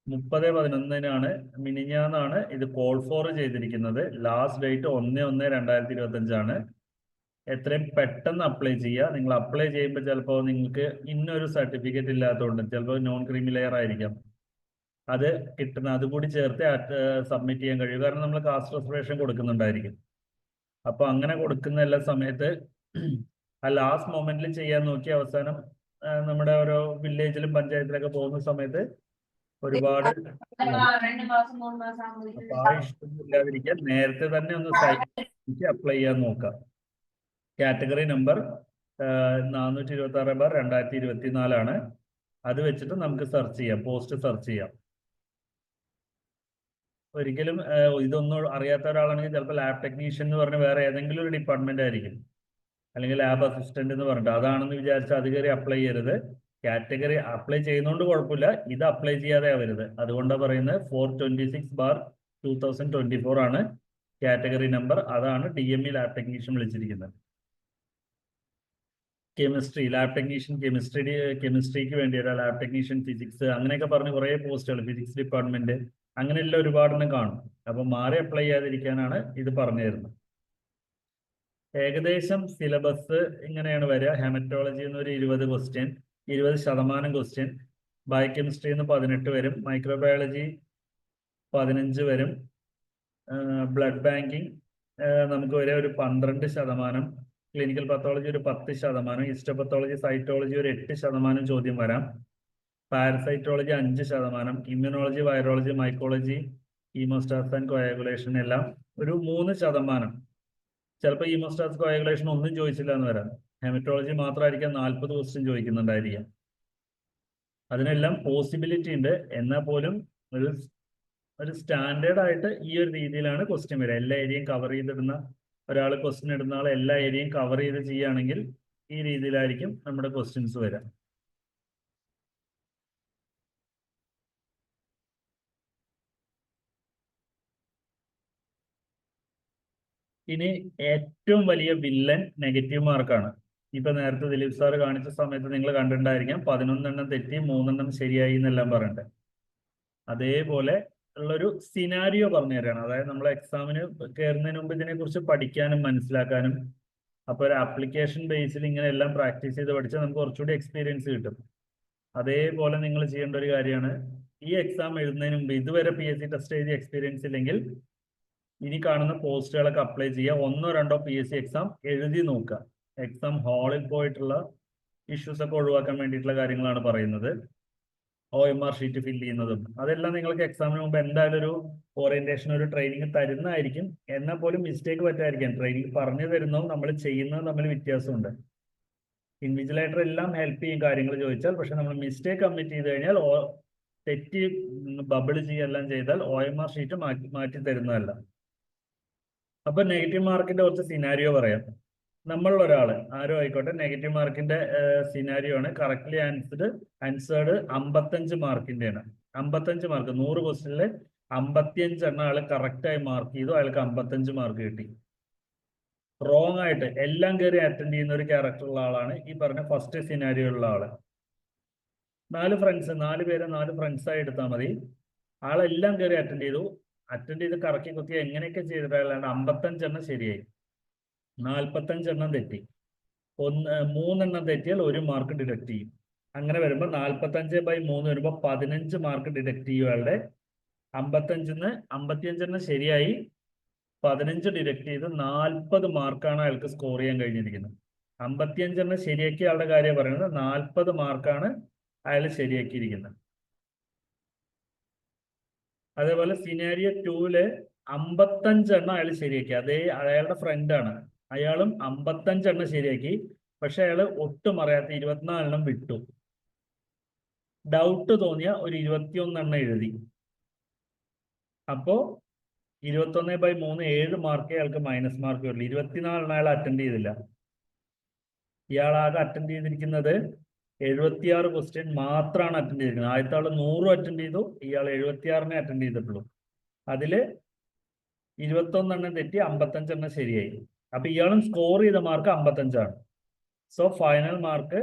30/11 മിനിഞ്ഞാന്നാണ് ഇത് കോൾ ഫോർ ചെയ്തിരിക്കുന്നത്. ലാസ്റ്റ് ഡേറ്റ് 1/1/2025 ആണ്. എത്രയും പെട്ടെന്ന് അപ്ലൈ ചെയ്യുക. നിങ്ങൾ അപ്ലൈ ചെയ്യുമ്പോൾ ചിലപ്പോൾ നിങ്ങൾക്ക് ഇന്നൊരു സർട്ടിഫിക്കറ്റ് ഇല്ലാത്തതുകൊണ്ട്, ചിലപ്പോൾ നോൺ ക്രീമി ലെയർ ആയിരിക്കാം, അത് കിട്ടുന്ന അതുകൂടി ചേർത്ത് സബ്മിറ്റ് ചെയ്യാൻ കഴിയും. കാരണം നമ്മൾ കാസ്റ്റ് റിസർവേഷൻ കൊടുക്കുന്നുണ്ടായിരിക്കും. അപ്പൊ അങ്ങനെ കൊടുക്കുന്ന എല്ലാ സമയത്ത് ആ ലാസ്റ്റ് മൊമെന്റിൽ ചെയ്യാൻ നോക്കി അവസാനം നമ്മുടെ ഓരോ വില്ലേജിലും പഞ്ചായത്തിലൊക്കെ പോകുന്ന സമയത്ത് ഒരുപാട് അപ്പൊ ആ ഇഷ്ടം ഇല്ലാതിരിക്കാൻ നേരത്തെ തന്നെ ഒന്ന് സൈറ്റ് അപ്ലൈ ചെയ്യാൻ നോക്കാം. കാറ്റഗറി നമ്പർ 426/2024 ആണ്. അത് വെച്ചിട്ട് നമുക്ക് സെർച്ച് ചെയ്യാം, പോസ്റ്റ് സെർച്ച് ചെയ്യാം. ഒരിക്കലും ഇതൊന്നും അറിയാത്ത ഒരാളാണെങ്കിൽ ചിലപ്പോൾ ലാബ് ടെക്നീഷ്യൻ എന്ന് പറഞ്ഞ് വേറെ ഏതെങ്കിലും ഒരു ഡിപ്പാർട്ട്മെന്റ് ആയിരിക്കും, അല്ലെങ്കിൽ ലാബ് അസിസ്റ്റന്റ് എന്ന് പറഞ്ഞിട്ട് അതാണെന്ന് വിചാരിച്ച് അത് കയറി അപ്ലൈ ചെയ്യരുത്. കാറ്റഗറി അപ്ലൈ ചെയ്യുന്നതുകൊണ്ട് കുഴപ്പമില്ല, ഇത് അപ്ലൈ ചെയ്യാതെ ആവരുത്. അതുകൊണ്ടാണ് പറയുന്നത് 426/2024 ആണ് കാറ്റഗറി നമ്പർ. അതാണ് DME ലാബ് ടെക്നീഷ്യൻ വിളിച്ചിരിക്കുന്നത്. കെമിസ്ട്രി ലാബ് ടെക്നീഷ്യൻ, കെമിസ്ട്രിക്ക് വേണ്ടിയിട്ട് ലാബ് ടെക്നീഷ്യൻ, ഫിസിക്സ്, അങ്ങനെയൊക്കെ പറഞ്ഞ് കുറേ പോസ്റ്റുകൾ, ഫിസിക്സ് ഡിപ്പാർട്ട്മെന്റ്, അങ്ങനെയുള്ള ഒരുപാടെണ്ണം കാണും. അപ്പൊ മാറി അപ്ലൈ ചെയ്യാതിരിക്കാനാണ് ഇത് പറഞ്ഞു തരുന്നത്. ഏകദേശം സിലബസ് ഇങ്ങനെയാണ് വരിക. ഹെമറ്റോളജി എന്നൊരു 20 ക്വസ്റ്റ്യൻ, 20% ക്വസ്റ്റ്യൻ. ബയോകെമിസ്ട്രി 18 വരും. മൈക്രോബയോളജി 15 വരും. ബ്ലഡ് ബാങ്കിങ് നമുക്ക് വരെ ഒരു 12%. ക്ലിനിക്കൽ പത്തോളജി ഒരു 10%. ഹിസ്റ്റോപത്തോളജി, സൈറ്റോളജി ഒരു 8% ചോദ്യം വരാം. Parasitology 5%. Immunology, virology, mycology, haemostasis and coagulation എല്ലാം ഒരു 3%. ചിലപ്പോൾ ഹീമോസ്റ്റാസ് കോയാഗുലേഷൻ ഒന്നും ചോദിച്ചില്ല എന്ന് വരാം. ഹെമറ്റോളജി മാത്രമായിരിക്കാം 40 ക്വസ്റ്റ്യൻ ചോദിക്കുന്നുണ്ടായിരിക്കാം. അതിനെല്ലാം പോസിബിലിറ്റി ഉണ്ട്. എന്നാൽ പോലും ഒരു സ്റ്റാൻഡേർഡ് ആയിട്ട് ഈ ഒരു രീതിയിലാണ് ക്വസ്റ്റ്യൻ വരിക. എല്ലാ ഏരിയയും കവർ ചെയ്തിടുന്ന ഒരാൾ, ക്വസ്റ്റ്യൻ ഇടുന്ന ആൾ എല്ലാ ഏരിയയും കവർ ചെയ്ത് ചെയ്യുകയാണെങ്കിൽ ഈ രീതിയിലായിരിക്കും നമ്മുടെ ക്വസ്റ്റ്യൻസ് വരിക. ഇനി ഏറ്റവും വലിയ വില്ലൻ നെഗറ്റീവ് മാർക്കാണ്. ഇപ്പൊ നേരത്തെ ദിലീപ് സാർ കാണിച്ച സമയത്ത് നിങ്ങൾ കണ്ടിട്ടുണ്ടായിരിക്കാം 11 തെറ്റി 3 ശരിയായി എന്നെല്ലാം പറയണ്ടേ. അതേപോലെ ഉള്ളൊരു സിനാരിയോ പറഞ്ഞു തരാണ്. അതായത് നമ്മൾ എക്സാമിന് കയറുന്നതിന് മുമ്പ് ഇതിനെക്കുറിച്ച് പഠിക്കാനും മനസ്സിലാക്കാനും, അപ്പൊ ഒരു ആപ്ലിക്കേഷൻ ബേസിൽ ഇങ്ങനെ എല്ലാം പ്രാക്ടീസ് ചെയ്ത് പഠിച്ചാൽ നമുക്ക് കുറച്ചുകൂടി എക്സ്പീരിയൻസ് കിട്ടും. അതേപോലെ നിങ്ങൾ ചെയ്യേണ്ട ഒരു കാര്യമാണ്, ഈ എക്സാം എഴുതുന്നതിന് മുമ്പ് ഇതുവരെ PSC ടെസ്റ്റ് എഴുതി എക്സ്പീരിയൻസ് ഇല്ലെങ്കിൽ ഇനി കാണുന്ന പോസ്റ്റുകളൊക്കെ അപ്ലൈ ചെയ്യുക. 1-2 PSC എക്സാം എഴുതി നോക്കുക. എക്സാം ഹാളിൽ പോയിട്ടുള്ള ഇഷ്യൂസ് ഒക്കെ ഒഴിവാക്കാൻ വേണ്ടിയിട്ടുള്ള കാര്യങ്ങളാണ് പറയുന്നത്. OMR ഷീറ്റ് ഫില്ല് ചെയ്യുന്നതും അതെല്ലാം നിങ്ങൾക്ക് എക്സാമിന് മുമ്പ് എന്തായാലും ഒരു ഓറിയന്റേഷൻ, ഒരു ട്രെയിനിങ് തരുന്നതായിരിക്കും. എന്നാൽ പോലും മിസ്റ്റേക്ക് പറ്റാതിരിക്കാൻ ട്രെയിനിങ് പറഞ്ഞു തരുന്നതും നമ്മൾ ചെയ്യുന്നതും തമ്മിൽ വ്യത്യാസമുണ്ട്. ഇൻവിജിലേറ്റർ എല്ലാം ഹെൽപ്പ് ചെയ്യും കാര്യങ്ങൾ ചോദിച്ചാൽ, പക്ഷെ നമ്മൾ മിസ്റ്റേക്ക് കമ്മിറ്റ് ചെയ്ത് കഴിഞ്ഞാൽ, തെറ്റി ബബിൾ ചെയ്യുകയെല്ലാം ചെയ്താൽ OMR ഷീറ്റ് മാറ്റി തരുന്നതല്ല. അപ്പൊ നെഗറ്റീവ് മാർക്കിന്റെ കുറച്ച് സിനാരിയോ പറയാം. നമ്മളൊരാള് ആരോ ആയിക്കോട്ടെ, നെഗറ്റീവ് മാർക്കിന്റെ സിനാരിയോ ആണ്. Correctly answered 55 മാർക്കിന്റെയാണ്. 55 മാർക്ക്, 100 ക്വസ്റ്റ്യനിൽ 55 ആള് കറക്റ്റായി മാർക്ക് ചെയ്തു, അയാൾക്ക് 55 മാർക്ക് കിട്ടി. റോങ് ആയിട്ട് എല്ലാം കയറി അറ്റൻഡ് ചെയ്യുന്ന ഒരു ക്യാരക്ടർ ഉള്ള ആളാണ് ഈ പറഞ്ഞ ഫസ്റ്റ് സിനാരിയോ ഉള്ള ആള്. 4 പേരെ 4 ഫ്രണ്ട്സായി എടുത്താൽ മതി. ആളെല്ലാം കയറി അറ്റൻഡ് ചെയ്ത് കറക്കി കുത്തി എങ്ങനെയൊക്കെ ചെയ്തിട്ടല്ലാണ്ട് 55 ശരിയായി, 45 തെറ്റി. 3 തെറ്റിയാൽ 1 മാർക്ക് ഡിഡക്ട് ചെയ്യും. അങ്ങനെ വരുമ്പോൾ 45/3 വരുമ്പോൾ 15 മാർക്ക് ഡിഡക്ട് ചെയ്യും അയാളുടെ. 55 ശരിയായി 15 ഡിഡക്ട് ചെയ്ത് 40 മാർക്കാണ് അയാൾക്ക് സ്കോർ ചെയ്യാൻ കഴിഞ്ഞിരിക്കുന്നത്. 55 ശരിയാക്കിയ ആളുടെ കാര്യം പറയുന്നത്, 40 മാർക്കാണ് അയാൾ ശരിയാക്കിയിരിക്കുന്നത്. അതേപോലെ സിനാരിയോ 2-ല് 55 അയാൾ ശരിയാക്കി. അതേ അയാളുടെ ഫ്രണ്ടാണ്, അയാളും 55 ശരിയാക്കി. പക്ഷെ അയാൾ ഒട്ടും അറിയാത്ത 24 വിട്ടു. ഡൗട്ട് തോന്നിയ ഒരു 21 എഴുതി. അപ്പോ 21/3 7 മാർക്ക് അയാൾക്ക് മൈനസ് മാർക്ക് വരുള്ളൂ. 24 അയാൾ അറ്റൻഡ് ചെയ്തില്ല. ഇയാൾ ആകെ അറ്റൻഡ് ചെയ്തിരിക്കുന്നത് 76 ക്വസ്റ്റ്യൻ മാത്രമാണ് അറ്റൻഡ് ചെയ്തിരിക്കുന്നത്. ആദ്യത്തെ ആള് 100 അറ്റൻഡ് ചെയ്തു, ഇയാൾ 76 അറ്റൻഡ് ചെയ്തിട്ടുള്ളൂ. അതില് 21 തെറ്റി 55 ശരിയായി. അപ്പൊ ഇയാളും സ്കോർ ചെയ്ത മാർക്ക് 55. സോ ഫൈനൽ മാർക്ക്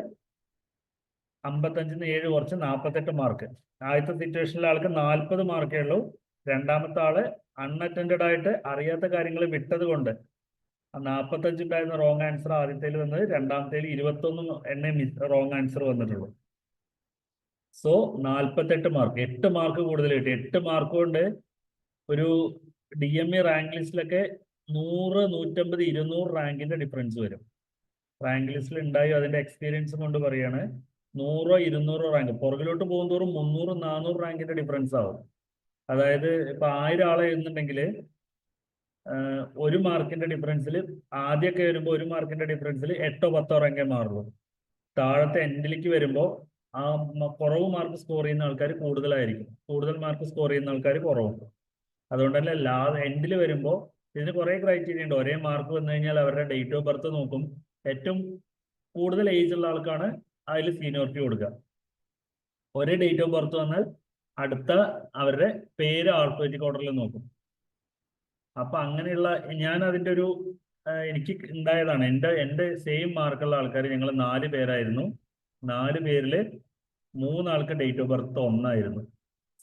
55 7 കുറച്ച് 48 മാർക്ക്. ആദ്യത്തെ സിറ്റുവേഷനിലെ ആൾക്ക് 40 മാർക്കേ ഉള്ളൂ. രണ്ടാമത്തെ ആള് അൺഅറ്റൻഡഡ് ആയിട്ട് അറിയാത്ത കാര്യങ്ങൾ വിട്ടത് കൊണ്ട് 45 ഉണ്ടായിരുന്ന റോങ് ആൻസർ ആദ്യത്തേൽ വന്നത്, രണ്ടാമത്തേൽ 21 റോങ് ആൻസർ വന്നിട്ടുള്ളൂ. സോ 48 മാർക്ക്, 8 മാർക്ക് കൂടുതൽ കിട്ടി. 8 മാർക്ക് കൊണ്ട് ഒരു DME റാങ്ക് ലിസ്റ്റിലൊക്കെ 100, 150, 200 റാങ്കിന്റെ ഡിഫറൻസ് വരും. റാങ്ക് ലിസ്റ്റിൽ ഉണ്ടായി അതിന്റെ എക്സ്പീരിയൻസ് കൊണ്ട് പറയാണ്, 100, 200 റാങ്ക് പുറകിലോട്ട് പോകുന്തോറും 300, 400 റാങ്കിന്റെ ഡിഫറൻസ് ആവും. അതായത് ഇപ്പൊ 1000 ആളെ എഴുതുന്നുണ്ടെങ്കിൽ 1 മാർക്കിന്റെ ഡിഫറൻസിൽ ആദ്യമൊക്കെ വരുമ്പോൾ 1 മാർക്കിന്റെ ഡിഫറൻസിൽ 8 10 റാങ്കേ മാറുള്ളൂ. താഴത്തെ എൻഡിലേക്ക് വരുമ്പോൾ ആ കുറവ് മാർക്ക് സ്കോർ ചെയ്യുന്ന ആൾക്കാർ കൂടുതലായിരിക്കും, കൂടുതൽ മാർക്ക് സ്കോർ ചെയ്യുന്ന ആൾക്കാർ കുറവും. അതുകൊണ്ട് തന്നെ എൻഡിൽ വരുമ്പോൾ ഇതിന് കുറെ ക്രൈറ്റീരിയ ഉണ്ട്. ഒരേ മാർക്ക് വന്നു കഴിഞ്ഞാൽ അവരുടെ ഡേറ്റ് ഓഫ് ബർത്ത് നോക്കും. ഏറ്റവും കൂടുതൽ ഏജ് ഉള്ള ആൾക്കാണ് അതിൽ സീനിയോറിറ്റി കൊടുക്കുക. ഒരേ ഡേറ്റ് ഓഫ് ബർത്ത് വന്നാൽ അടുത്ത അവരുടെ പേര് ആൾഫബറ്റിക് ഓർഡറിൽ നോക്കും. അപ്പൊ അങ്ങനെയുള്ള ഞാൻ അതിന്റെ ഒരു എനിക്ക് ഉണ്ടായതാണ്. എൻ്റെ സെയിം മാർക്കുള്ള ആൾക്കാർ ഞങ്ങൾ 4 പേരായിരുന്നു. 4 പേരിൽ 3 ആൾക്ക് ഡേറ്റ് ഓഫ് ബർത്ത് ഒന്നായിരുന്നു,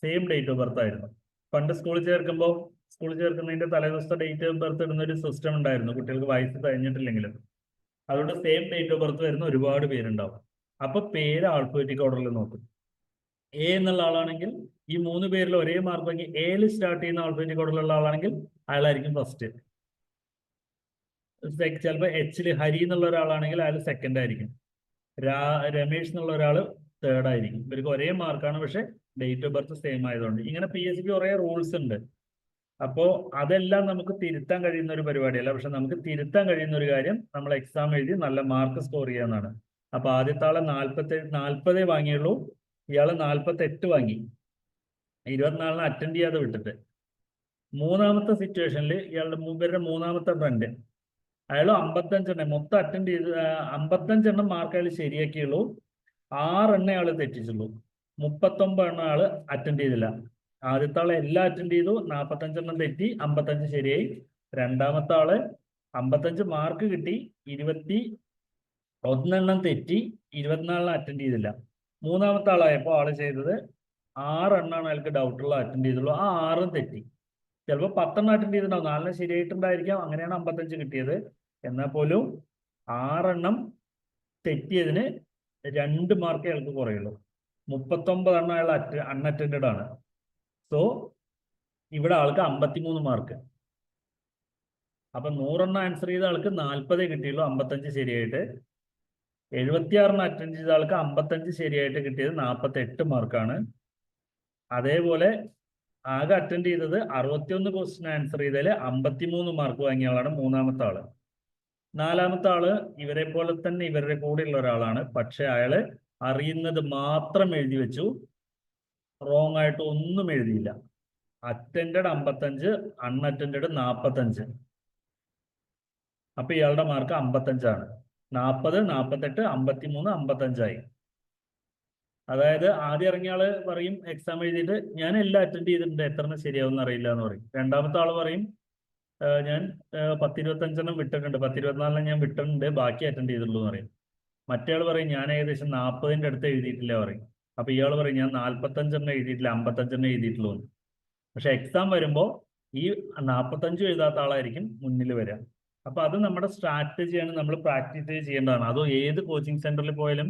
സെയിം ഡേറ്റ് ഓഫ് ബർത്ത് ആയിരുന്നു. പണ്ട് സ്കൂളിൽ ചേർക്കുന്നതിന്റെ തലേദിവസത്തെ ഡേറ്റ് ഓഫ് ബർത്ത് ഇടുന്ന ഒരു സിസ്റ്റം ഉണ്ടായിരുന്നു, കുട്ടികൾക്ക് വയസ്സ് കഴിഞ്ഞിട്ടില്ലെങ്കിലും. അതുകൊണ്ട് സെയിം ഡേറ്റ് ഓഫ് ബർത്ത് വരുന്ന ഒരുപാട് പേരുണ്ടാവും. അപ്പൊ പേര് ആൾഫബറ്റിക് ഓർഡറിൽ നോക്കും. എ എന്നുള്ള ആളാണെങ്കിൽ ഈ 3 പേരിൽ ഒരേ മാർക്ക് വാങ്ങി എയിൽ സ്റ്റാർട്ട് ചെയ്യുന്ന ആൾഫബറ്റിക് ഓർഡറിലുള്ള ആളാണെങ്കിൽ അയാളായിരിക്കും ഫസ്റ്റ്. ചിലപ്പോൾ H-ൽ ഹരി എന്നുള്ള ഒരാളാണെങ്കിൽ അയാൾ സെക്കൻഡ് ആയിരിക്കും. രമേഷ് എന്നുള്ള ഒരാള് തേർഡ് ആയിരിക്കും. ഇവർക്ക് ഒരേ മാർക്കാണ്, പക്ഷെ ഡേറ്റ് ഓഫ് ബർത്ത് സെയിം ആയതുകൊണ്ട്. ഇങ്ങനെ PSC കുറെ റൂൾസ് ഉണ്ട്. അപ്പോ അതെല്ലാം നമുക്ക് തിരുത്താൻ കഴിയുന്ന ഒരു പരിപാടിയല്ല. പക്ഷെ നമുക്ക് തിരുത്താൻ കഴിയുന്ന ഒരു കാര്യം നമ്മൾ എക്സാം എഴുതി നല്ല മാർക്ക് സ്കോർ ചെയ്യാന്നാണ്. അപ്പൊ ആദ്യത്തെ ആളെ 40 വാങ്ങിയുള്ളൂ, ഇയാള് 48 വാങ്ങി, 24 അറ്റൻഡ് ചെയ്യാതെ വിട്ടിട്ട്. മൂന്നാമത്തെ സിറ്റുവേഷനിൽ ഇയാളുടെ ഇവരുടെ മൂന്നാമത്തെ ഫ്രണ്ട് അയാൾ 55 മൊത്തം അറ്റൻഡ് ചെയ്ത് 55 മാർക്ക് അയാൾ ശരിയാക്കിയുള്ളൂ, 6 അയാൾ തെറ്റിച്ചുള്ളൂ. 39 ആള് അറ്റൻഡ് ചെയ്തില്ല. ആദ്യത്തെ ആളെ എല്ലാം അറ്റൻഡ് ചെയ്തു, 45 തെറ്റി, 55 ശരിയായി. രണ്ടാമത്തെ ആള് 55 മാർക്ക് കിട്ടി, 21 തെറ്റി, 24 അറ്റൻഡ് ചെയ്തില്ല. മൂന്നാമത്തെ ആളായപ്പോൾ ആള് ചെയ്തത് 6 അയാൾക്ക് ഡൗട്ടുള്ള അറ്റൻഡ് ചെയ്തുള്ളൂ, ആ 6 തെറ്റി. ചിലപ്പോൾ 10 അറ്റൻഡ് ചെയ്തിട്ടുണ്ടാവും, 4 ശരിയായിട്ടുണ്ടായിരിക്കാം, അങ്ങനെയാണ് 55 കിട്ടിയത്. എന്നാൽ പോലും 6 തെറ്റിയതിന് 2 മാർക്ക് അയാൾക്ക് കുറയുള്ളൂ. 39 അയാൾ അൺഅറ്റൻഡഡ് ആണ്. സോ ഇവിടെ ആൾക്ക് 53 മാർക്ക്. അപ്പൊ 100 ആൻസർ ചെയ്ത ആൾക്ക് 40 കിട്ടിയുള്ളൂ, 55 ശരിയായിട്ട്. 76 അറ്റൻഡ് ചെയ്ത ആൾക്ക് 55 ശരിയായിട്ട് കിട്ടിയത് 48 മാർക്കാണ്. അതേപോലെ ആകെ അറ്റൻഡ് ചെയ്തത് 61 ക്വസ്റ്റ്യൻ ആൻസർ ചെയ്തതിൽ 53 മാർക്ക് വാങ്ങിയ ആളാണ് മൂന്നാമത്തെ ആള്. നാലാമത്തെ ആള് ഇവരെ പോലെ തന്നെ ഇവരുടെ കൂടെയുള്ള ഒരാളാണ്. പക്ഷെ അയാള് അറിയുന്നത് മാത്രം എഴുതി വെച്ചു, റോങ് ആയിട്ട് ഒന്നും എഴുതിയില്ല. Attended 55, unattended 45. അപ്പൊ ഇയാളുടെ മാർക്ക് 55 40, 48, 53, 55 അതായത് ആദ്യം ഇറങ്ങിയ ആള് പറയും എക്സാം എഴുതിയിട്ട് ഞാൻ എല്ലാം അറ്റൻഡ് ചെയ്തിട്ടുണ്ട്, എത്ര ശരിയാവും അറിയില്ല എന്ന് പറയും. രണ്ടാമത്തെ ആള് പറയും ഞാൻ 10-25 വിട്ടിട്ടുണ്ട്, 10-24 ഞാൻ വിട്ടിട്ടുണ്ട്, ബാക്കി അറ്റൻഡ് ചെയ്തുള്ളൂ എന്ന് പറയും. മറ്റേ ആൾ പറയും ഞാൻ ഏകദേശം 40 അടുത്ത് എഴുതിയിട്ടില്ല പറയും. അപ്പൊ ഇയാൾ പറയും ഞാൻ 45 എഴുതിയിട്ടില്ല, 55 എഴുതിയിട്ടുള്ളൂ. പക്ഷെ എക്സാം വരുമ്പോൾ ഈ 45 എഴുതാത്ത ആളായിരിക്കും മുന്നിൽ വരിക. അപ്പൊ അത് നമ്മുടെ സ്ട്രാറ്റജിയാണ്, നമ്മൾ പ്രാക്ടീസ് ചെയ്യേണ്ടതാണ്. അതോ ഏത് കോച്ചിങ് സെന്ററിൽ പോയാലും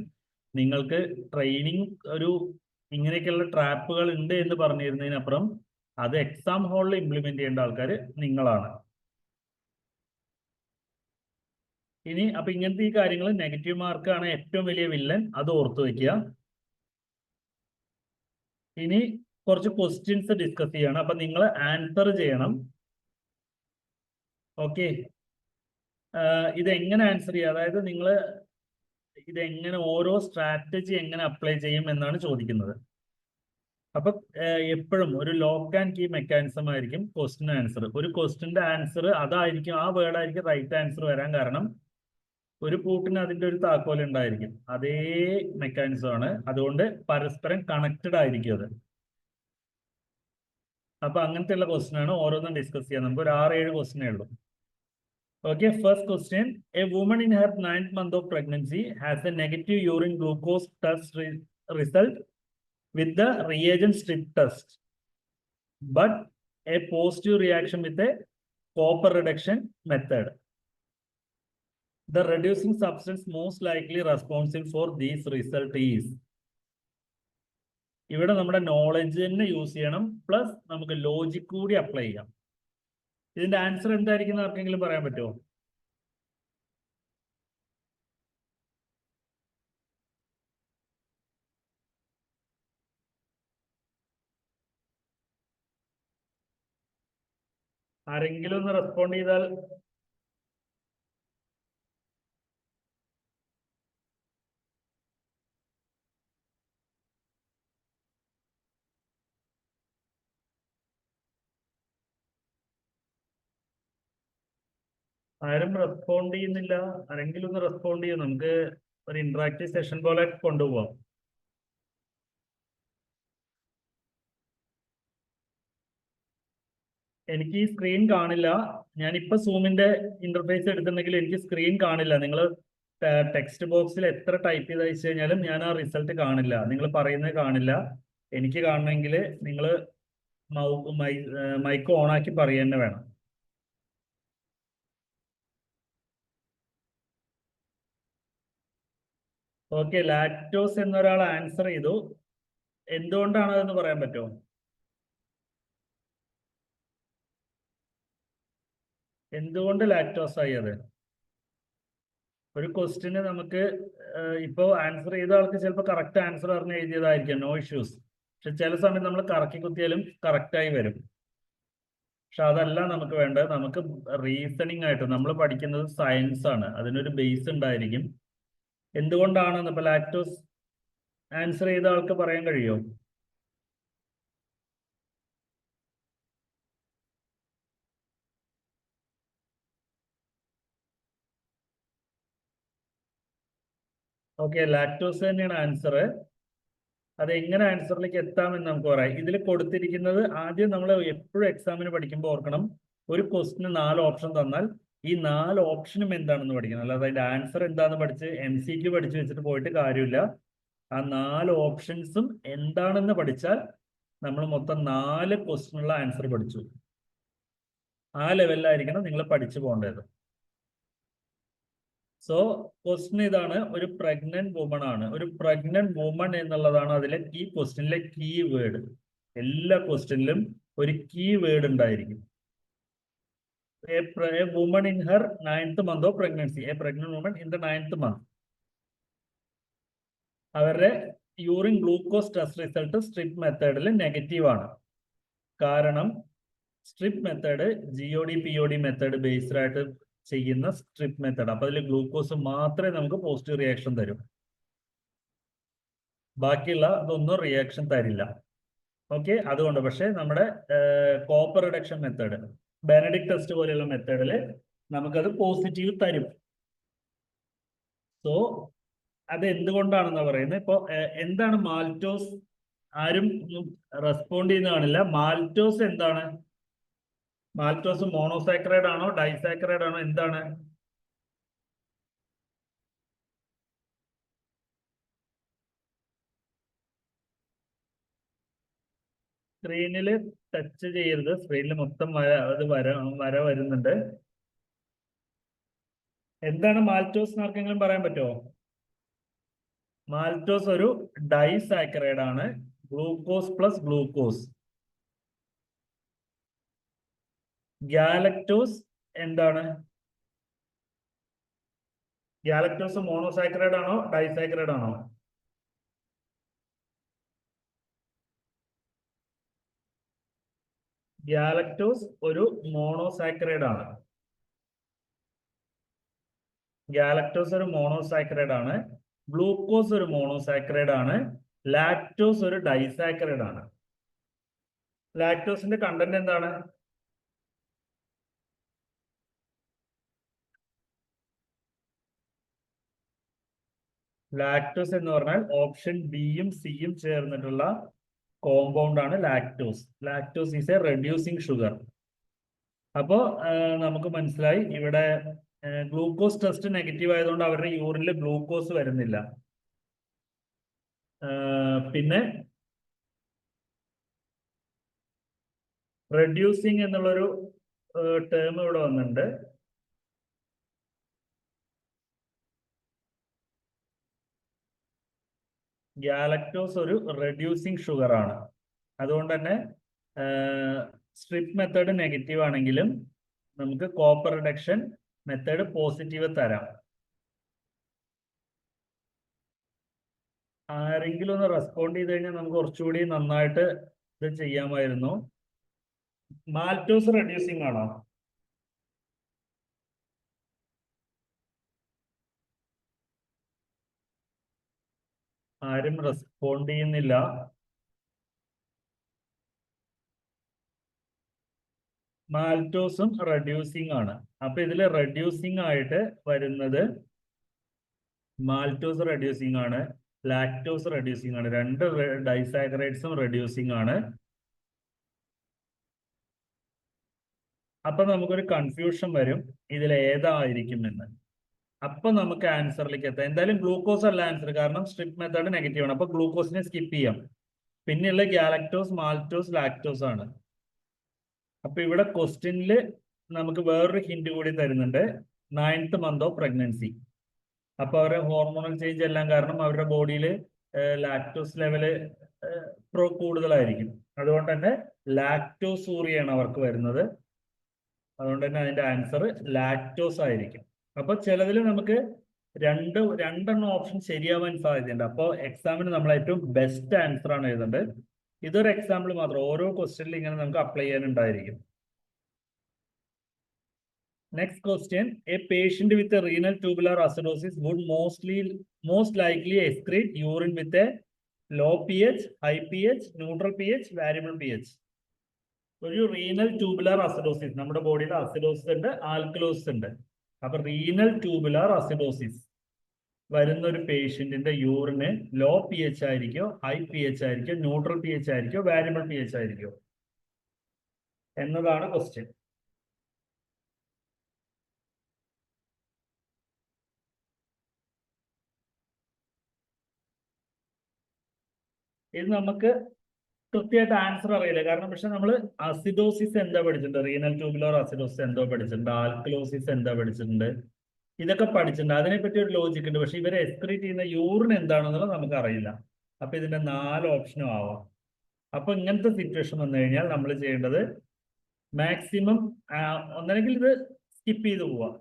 നിങ്ങൾക്ക് ട്രെയിനിങ് ഇങ്ങനെയൊക്കെയുള്ള ട്രാപ്പുകൾ ഉണ്ട് എന്ന് പറഞ്ഞിരുന്നതിനപ്പുറം അത് എക്സാം ഹാളിൽ ഇംപ്ലിമെന്റ് ചെയ്യേണ്ട ആൾക്കാർ നിങ്ങളാണ്. ഇനി അപ്പൊ ഇങ്ങനത്തെ ഈ കാര്യങ്ങൾ നെഗറ്റീവ് മാർക്കാണ് ഏറ്റവും വലിയ വില്ലൻ, അത് ഓർത്തു വെക്കുക. ഇനി കുറച്ച് ക്വസ്റ്റ്യൻസ് ഡിസ്കസ് ചെയ്യണം. അപ്പൊ നിങ്ങൾ ആൻസർ ചെയ്യണം. ഓക്കെ, ഇതെങ്ങനെ ആൻസർ ചെയ്യുക, അതായത് നിങ്ങൾ ഇതെങ്ങനെ ഓരോ സ്ട്രാറ്റജി എങ്ങനെ അപ്ലൈ ചെയ്യും എന്നാണ് ചോദിക്കുന്നത്. അപ്പൊ എപ്പോഴും ഒരു ലോക്ക് ആൻഡ് കീ മെക്കാനിസം ആയിരിക്കും ക്വസ്റ്റ്യൻ ആൻസർ. ഒരു ക്വസ്റ്റ്യന്റെ ആൻസർ അതായിരിക്കും, ആ വേർഡ് ആയിരിക്കും റൈറ്റ് ആൻസർ വരാൻ കാരണം ഒരു പൂട്ടിന് അതിന്റെ ഒരു താക്കോൽ ഉണ്ടായിരിക്കും. അതേ മെക്കാനിസം ആണ്, അതുകൊണ്ട് പരസ്പരം കണക്റ്റഡ് ആയിരിക്കും അത്. അപ്പൊ അങ്ങനത്തെ ഉള്ള ക്വസ്റ്റ്യൻ ആണ് ഓരോന്നും ഡിസ്കസ് ചെയ്യാൻ. നമുക്ക് ഒരു 6-7 ക്വസ്റ്റ്യനേ ഉള്ളൂ. Okay, first question. A woman in her 9th month of pregnancy has a negative urine glucose test result with the reagent strip test, but a positive reaction with a copper reduction method. The reducing substance most likely responsible for this result is. ഇവിടെ നമ്മുടെ knowledge തന്നെ use ചെയ്യണം, plus നമുക്ക് logic കൂടി apply ചെയ്യാം. ഇതിന്റെ answer എന്തായിരിക്കും ആർക്കെങ്കിലും പറയാൻ പറ്റുമോ? ആരെങ്കിലും ഒന്ന് റെസ്പോണ്ട് ചെയ്താൽ. ആരും റെസ്പോണ്ട് ചെയ്യുന്നില്ല. ആരെങ്കിലും ഒന്ന് റെസ്പോണ്ട് ചെയ്യും, നമുക്ക് ഒരു ഇന്ററാക്റ്റീവ് സെഷൻ പോലെ കൊണ്ടുപോകാം. എനിക്ക് ഈ സ്ക്രീൻ കാണില്ല. ഞാനിപ്പോ സൂമിന്റെ ഇന്റർഫേസ് എടുത്തിട്ടുണ്ടെങ്കിൽ എനിക്ക് സ്ക്രീൻ കാണില്ല. നിങ്ങൾ ടെക്സ്റ്റ് ബോക്സിൽ എത്ര ടൈപ്പ് ചെയ്ത് അയച്ചു കഴിഞ്ഞാലും ഞാൻ ആ റിസൾട്ട് കാണില്ല, നിങ്ങൾ പറയുന്നത് കാണില്ല. എനിക്ക് കാണണമെങ്കിൽ നിങ്ങൾ മൈക്ക് ഓൺ ആക്കി പറയുക തന്നെ വേണം. ഓക്കെ, ലാക്ടോസ് എന്നൊരാൾ ആൻസർ ചെയ്തു. എന്തുകൊണ്ടാണ് അതെന്ന് പറയാൻ പറ്റുമോ? എന്തുകൊണ്ട് ലാക്ടോസ് ആയി അത്? ഒരു ക്വസ്റ്റിന് നമുക്ക് ഇപ്പോൾ ആൻസർ ചെയ്ത ആൾക്ക് ചിലപ്പോൾ കറക്റ്റ് ആൻസർ അറിഞ്ഞ് എഴുതിയതായിരിക്കാം, നോ ഇഷ്യൂസ്. പക്ഷെ ചില സമയം നമ്മൾ കറക്കി കുത്തിയാലും കറക്റ്റായി വരും. പക്ഷെ അതല്ല നമുക്ക് വേണ്ടത്. നമുക്ക് റീസണിങ് ആയിട്ട് നമ്മൾ പഠിക്കുന്നത് സയൻസ് ആണ്, അതിനൊരു ബേസ് ഉണ്ടായിരിക്കും. എന്തുകൊണ്ടാണെന്ന് ഇപ്പൊ ലാക്ടോസ് ആൻസർ ചെയ്ത ആൾക്ക് പറയാൻ കഴിയുമോ? ഓക്കെ, ലാക്ടോസ് തന്നെയാണ് ആൻസർ. അത് എങ്ങനെ ആൻസറിലേക്ക് എത്താമെന്ന് നമുക്ക് പറയാം. ഇതിൽ കൊടുത്തിരിക്കുന്നത് ആദ്യം നമ്മൾ എപ്പോഴും എക്സാമിന് പഠിക്കുമ്പോൾ ഓർക്കണം, ഒരു ക്വസ്റ്റിന് 4 ഓപ്ഷൻ തന്നാൽ ഈ 4 ഓപ്ഷനും എന്താണെന്ന് പഠിക്കണം. അല്ലാതെ അതിന്റെ ആൻസർ എന്താണെന്ന് പഠിച്ച് MCQ പഠിച്ചു വെച്ചിട്ട് പോയിട്ട് കാര്യമില്ല. ആ 4 ഓപ്ഷൻസും എന്താണെന്ന് പഠിച്ചാൽ നമ്മൾ മൊത്തം 4 ക്വസ്റ്റിനുള്ള ആൻസർ പഠിച്ചു. ആ ലെവലിലായിരിക്കണം നിങ്ങൾ പഠിച്ചു പോകേണ്ടത്. സോ ക്വസ്റ്റ്യൻ ഇതാണ്, ഒരു പ്രഗ്നന്റ് വുമൺ ആണ്. ഒരു പ്രഗ്നന്റ് വുമൺ എന്നുള്ളതാണ് അതിലെ ഈ ക്വസ്റ്റ്യനിലെ കീ വേർഡ്. എല്ലാ ക്വസ്റ്റ്യനിലും ഒരു കീ വേർഡ് ഉണ്ടായിരിക്കും. A woman in her 9th month of pregnancy. A pregnant woman in the 9th month. അവരുടെ urine glucose test result strip മെത്തേഡിൽ നെഗറ്റീവ് ആണ്. കാരണം strip method GOD POD method based ആയിട്ട് ചെയ്യുന്ന strip method. അപ്പൊ അതിൽ glucose മാത്രമേ നമുക്ക് പോസിറ്റീവ് റിയാക്ഷൻ തരും, ബാക്കിയുള്ള അതൊന്നും റിയാക്ഷൻ തരില്ല. ഓക്കെ, അതുകൊണ്ട് പക്ഷെ നമ്മുടെ copper reduction method, Benedict test പോലെയുള്ള മെത്തേഡിൽ നമുക്കത് പോസിറ്റീവ് തരും. സോ അത് എന്തുകൊണ്ടാണെന്ന് പറയുന്നത്. ഇപ്പൊ എന്താണ് മാൽറ്റോസ്? ആരും റെസ്പോണ്ട് ചെയ്യുന്ന കാണില്ല. മാൽറ്റോസ് എന്താണ്? മാൽറ്റോസ് മോണോസാക്കറൈഡ് ആണോ ഡൈസാക്കറൈഡ് ആണോ എന്താണ്? സ്ക്രീനിൽ ടച്ച് ചെയ്യരുത്, സ്ക്രീനിൽ മൊത്തം വര വരുന്നുണ്ട്. എന്താണ് മാൽറ്റോസ് എന്ന് ആർക്കെങ്കിലും പറയാൻ പറ്റുമോ? മാൽറ്റോസ് ഒരു ഡൈസാക്കറൈഡ് ആണ്. Glucose plus glucose. ഗാലക്ടോസ് എന്താണ്? ഗാലക്ടോസ് മോണോസാക്കറൈഡ് ആണോ ഡൈസാക്കറൈഡ് ആണോ? ഗാലക്ടോസ് ഒരു മോണോസാക്കറൈഡ് ആണ്. ഗാലക്ടോസ് ഒരു മോണോസാക്കറൈഡ് ആണ്. ഗ്ലൂക്കോസ് ഒരു മോണോസാക്കറൈഡ് ആണ്. ലാക്ടോസ് ഒരു ഡൈസാക്കറൈഡ് ആണ്. ലാക്ടോസിന്റെ കണ്ടന്റ് എന്താണ്? ലാക്ടോസ് എന്ന് പറഞ്ഞാൽ ഓപ്ഷൻ ബിയും സിയും ചേർന്നിട്ടുള്ള കോമ്പൗണ്ട് ആണ് lactose. Lactose is A reducing sugar. അപ്പോ നമുക്ക് മനസ്സിലായി ഇവിടെ ഗ്ലൂക്കോസ് ടെസ്റ്റ് നെഗറ്റീവ് ആയതുകൊണ്ട് അവരുടെ യൂറിനിൽ ഗ്ലൂക്കോസ് വരുന്നില്ല. പിന്നെ റെഡ്യൂസിങ് എന്നുള്ളൊരു ടേം ഇവിടെ വന്നിട്ടുണ്ട്. ഗാലക്ടോസ് ഒരു റെഡ്യൂസിങ് ഷുഗർ ആണ്. അതുകൊണ്ട് തന്നെ സ്ട്രിപ്പ് മെത്തേഡ് നെഗറ്റീവ് ആണെങ്കിലും നമുക്ക് കോപ്പർ റിഡക്ഷൻ മെത്തേഡ് പോസിറ്റീവ് തരാം. ആരെങ്കിലും ഒന്ന് റെസ്പോണ്ട് ചെയ്ത് കഴിഞ്ഞാൽ നമുക്ക് കുറച്ചുകൂടി നന്നായിട്ട് ഇത് ചെയ്യാമായിരുന്നു. മാൽറ്റോസ് റെഡ്യൂസിങ് ആണോ? ആരും റെസ്പോണ്ട് ചെയ്യുന്നില്ല. മാൽറ്റോസും റെഡ്യൂസിങ് ആണ്. അപ്പൊ ഇതിൽ റെഡ്യൂസിങ് ആയിട്ട് വരുന്നത് മാൽറ്റോസ് റെഡ്യൂസിങ് ആണ്, ലാക്ടോസ് റെഡ്യൂസിങ് ആണ്. രണ്ട് ഡൈസാക്കറൈഡ്സും റെഡ്യൂസിങ് ആണ്. അപ്പൊ നമുക്കൊരു കൺഫ്യൂഷൻ വരും ഇതിൽ ഏതായിരിക്കും എന്ന്. അപ്പൊ നമുക്ക് ആൻസറിലേക്ക് എത്താം. എന്തായാലും ഗ്ലൂക്കോസ് അല്ല ആൻസർ, കാരണം സ്ട്രിപ്പ് മെത്തേഡ് നെഗറ്റീവ് ആണ്. അപ്പൊ ഗ്ലൂക്കോസിനെ സ്കിപ്പ് ചെയ്യാം. പിന്നെയുള്ള ഗാലക്ടോസ്, മാൽറ്റോസ്, ലാക്ടോസ് ആണ്. അപ്പൊ ഇവിടെ ക്വസ്റ്റ്യനിൽ നമുക്ക് വേറൊരു ഹിന്റ് കൂടി തരുന്നുണ്ട്, 9th month ഓഫ് പ്രഗ്നൻസി. അപ്പൊ അവരുടെ ഹോർമോണൽ ചേഞ്ച് എല്ലാം കാരണം അവരുടെ ബോഡിയിൽ ലാക്ടോസ് ലെവല് കൂടുതലായിരിക്കും. അതുകൊണ്ട് തന്നെ ലാക്ടോസൂറിയാണ് അവർക്ക് വരുന്നത്. അതുകൊണ്ട് തന്നെ അതിന്റെ ആൻസർ ലാക്ടോസ് ആയിരിക്കും. അപ്പൊ ചിലതിൽ നമുക്ക് രണ്ടെണ്ണം ഓപ്ഷൻ ശരിയാവാൻ സാധ്യതയുണ്ട്. അപ്പോൾ എക്സാമിന് നമ്മൾ ഏറ്റവും ബെസ്റ്റ് ആൻസർ ആണ് എഴുതേണ്ടത്. ഇതൊരു എക്സാമ്പിൾ മാത്രം, ഓരോ ക്വസ്റ്റ്യനിലും ഇങ്ങനെ നമുക്ക് അപ്ലൈ ചെയ്യാനുണ്ടായിരിക്കും. Next question, a patient with renal tubular acidosis would most likely excrete urine with a low pH, high pH, neutral pH, variable pH. ഒരു റീനൽ ട്യൂബുലർ അസിഡോസിസ്, നമ്മുടെ ബോഡിയിൽ അസിഡോസിസ് ഉണ്ട്, ആൽക്കലോസിസ് ഉണ്ട്. അപ്പൊ റീനൽ ട്യൂബുലർ അസിഡോസിസ് വരുന്ന ഒരു പേഷ്യന്റിന്റെ യൂറിന് ലോ പി എച്ച് ആയിരിക്കോ, ഹൈ പി എച്ച് ആയിരിക്കോ, ന്യൂട്രൽ പി എച്ച് ആയിരിക്കോ, വാരിയബിൾ പി എച്ച് ആയിരിക്കോ എന്നതാണ് ക്വസ്റ്റ്യൻ. ഇത് നമുക്ക് കൃത്യമായിട്ട് ആൻസർ അറിയില്ല, കാരണം പക്ഷെ നമ്മൾ അസിഡോസിസ് എന്താ പഠിച്ചിട്ടുണ്ട്, റീനൽ ട്യൂബുലർ അസിഡോസിസ് എന്തോ പഠിച്ചിട്ടുണ്ട്, ആൽക്കലോസിസ് എന്താ പഠിച്ചിട്ടുണ്ട്, ഇതൊക്കെ പഠിച്ചിട്ടുണ്ട്. അതിനെപ്പറ്റി ഒരു ലോജിക് ഉണ്ട്. പക്ഷെ ഇവരെ എക്സ്ക്രീറ്റ് ചെയ്യുന്ന യൂറിൻ എന്താണെന്നുള്ളത് നമുക്ക് അറിയില്ല. അപ്പൊ ഇതിന്റെ 4 ഓപ്ഷനും ആവാം. അപ്പൊ ഇങ്ങനത്തെ സിറ്റുവേഷൻ വന്നു കഴിഞ്ഞാൽ നമ്മൾ ചെയ്യേണ്ടത് മാക്സിമം ഒന്നല്ലെങ്കിൽ ഇത് സ്കിപ്പ് ചെയ്ത് പോവാം.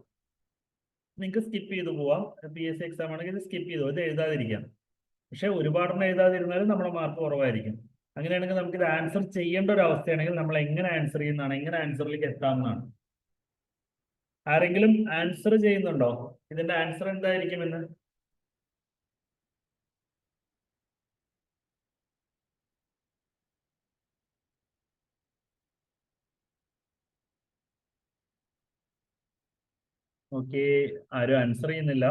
നിങ്ങൾക്ക് സ്കിപ്പ് ചെയ്ത് പോവാം. PSC എക്സാം ആണെങ്കിൽ ഇത് സ്കിപ്പ് ചെയ്തു, ഇത് എഴുതാതിരിക്കാം. പക്ഷെ ഒരുപാടെണ്ണം എഴുതാതിരുന്നാലും നമ്മുടെ മാർക്ക് കുറവായിരിക്കും. അങ്ങനെയാണെങ്കിൽ നമുക്ക് ഇത് ആൻസർ ചെയ്യേണ്ട ഒരു അവസ്ഥയാണെങ്കിൽ നമ്മൾ എങ്ങനെ ആൻസർ ചെയ്യുന്നതാണ്, എങ്ങനെ ആൻസറിലേക്ക് എത്താമെന്നാണ്. ആരെങ്കിലും ആൻസർ ചെയ്യുന്നുണ്ടോ? ഇതിന്റെ ആൻസർ എന്തായിരിക്കുമെന്ന്? ഓക്കെ, ആരും ആൻസർ ചെയ്യുന്നില്ല.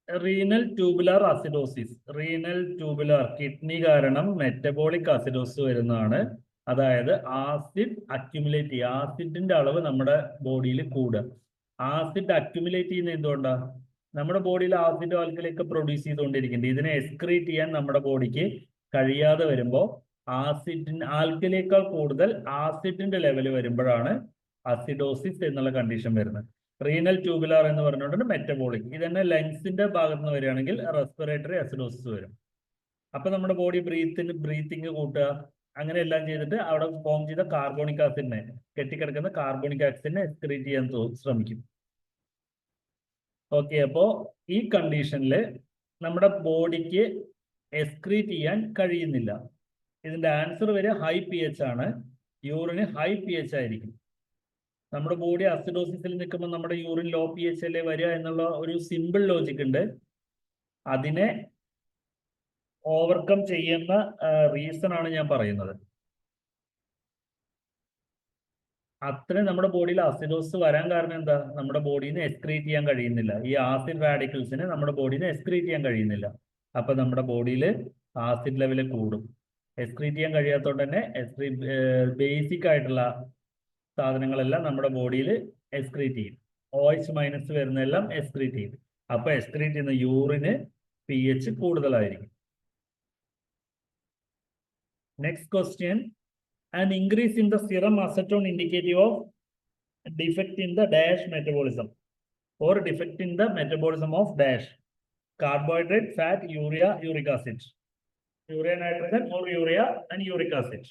Renal tubular acidosis, renal tubular kidney കാരണം മെറ്റബോളിക് അസിഡോസിസ് വരുന്നതാണ്. അതായത് ആസിഡ് അക്യുമുലേറ്റ് ചെയ്യുക, ആസിഡിന്റെ അളവ് നമ്മുടെ ബോഡിയിൽ കൂടുക. ആസിഡ് അക്യുമുലേറ്റ് ചെയ്യുന്ന എന്തുകൊണ്ടാ? നമ്മുടെ ബോഡിയിൽ ആസിഡ് ആൽക്കലൊക്കെ പ്രൊഡ്യൂസ് ചെയ്തുകൊണ്ടിരിക്കുന്നുണ്ട്. ഇതിനെ എക്സ്ക്രീറ്റ് ചെയ്യാൻ നമ്മുടെ ബോഡിക്ക് കഴിയാതെ വരുമ്പോൾ ആൽക്കലേക്കാൾ കൂടുതൽ ആസിഡിന്റെ ലെവൽ വരുമ്പോഴാണ് അസിഡോസിസ് എന്നുള്ള കണ്ടീഷൻ വരുന്നത്. റീനൽ ട്യൂബുലാർ എന്ന് പറഞ്ഞുകൊണ്ട് മെറ്റബോളിക്. ഇതന്നെ ലങ്സിന്റെ ഭാഗത്ത് നിന്ന് വരികയാണെങ്കിൽ റെസ്പിറേറ്ററി അസിഡോസിസ് വരും. അപ്പൊ നമ്മുടെ ബോഡി ബ്രീത്തിങ് കൂട്ടുക, അങ്ങനെ എല്ലാം ചെയ്തിട്ട് അവിടെ ഫോം ചെയ്ത കാർബോണിക് ആസിഡിനെ, കെട്ടിക്കിടക്കുന്ന കാർബോണിക് ആസിഡിനെ എക്സ്ക്രീറ്റ് ചെയ്യാൻ ശ്രമിക്കും. ഓക്കെ, അപ്പോ ഈ കണ്ടീഷനിൽ നമ്മുടെ ബോഡിക്ക് എക്സ്ക്രീറ്റ് ചെയ്യാൻ കഴിയുന്നില്ല. ഇതിന്റെ ആൻസർ വരെ ഹൈ പി എച്ച് ആണ്. യൂറിന് ഹൈ പി എച്ച് ആയിരിക്കും. നമ്മുടെ ബോഡി അസിഡോസിസിൽ നിൽക്കുമ്പോൾ നമ്മുടെ യൂറിൻ ലോ പി എച്ച് അല്ലേ വരിക എന്നുള്ള ഒരു സിമ്പിൾ ലോജിക് ഉണ്ട്. അതിനെ ഓവർകം ചെയ്യുന്ന റീസൺ ആണ് ഞാൻ പറയുന്നത്. അത്രയും നമ്മുടെ ബോഡിയിൽ അസിഡോസിസ് വരാൻ കാരണം എന്താ? നമ്മുടെ ബോഡിയിൽ നിന്ന് എക്സ്ക്രീറ്റ് ചെയ്യാൻ കഴിയുന്നില്ല. ഈ ആസിഡ് റാഡിക്കൽസിനെ നമ്മുടെ ബോഡിയിൽ നിന്ന് എക്സ്ക്രീറ്റ് ചെയ്യാൻ കഴിയുന്നില്ല. അപ്പൊ നമ്മുടെ ബോഡിയിൽ ആസിഡ് ലെവൽ കൂടും. എക്സ്ക്രീറ്റ് ചെയ്യാൻ കഴിയാത്തതുകൊണ്ട് തന്നെ ബേസിക് ആയിട്ടുള്ള സാധനങ്ങളെല്ലാം നമ്മുടെ ബോഡിയിൽ എക്സ്ക്രീറ്റ് ചെയ്യും. OH മൈനസ് വരുന്നതെല്ലാം എക്സ്ക്രീറ്റ് ചെയ്യും. അപ്പൊ എക്സ്ക്രീറ്റ് ചെയ്യുന്ന യൂറിന് പി എച്ച് കൂടുതലായിരിക്കും. Next question, an increase in the serum acetone indicative of defect in the dash metabolism or defect in the metabolism of dash carbohydrate, fat, urea, uric acid, urea nitrogen or urea and uric acid.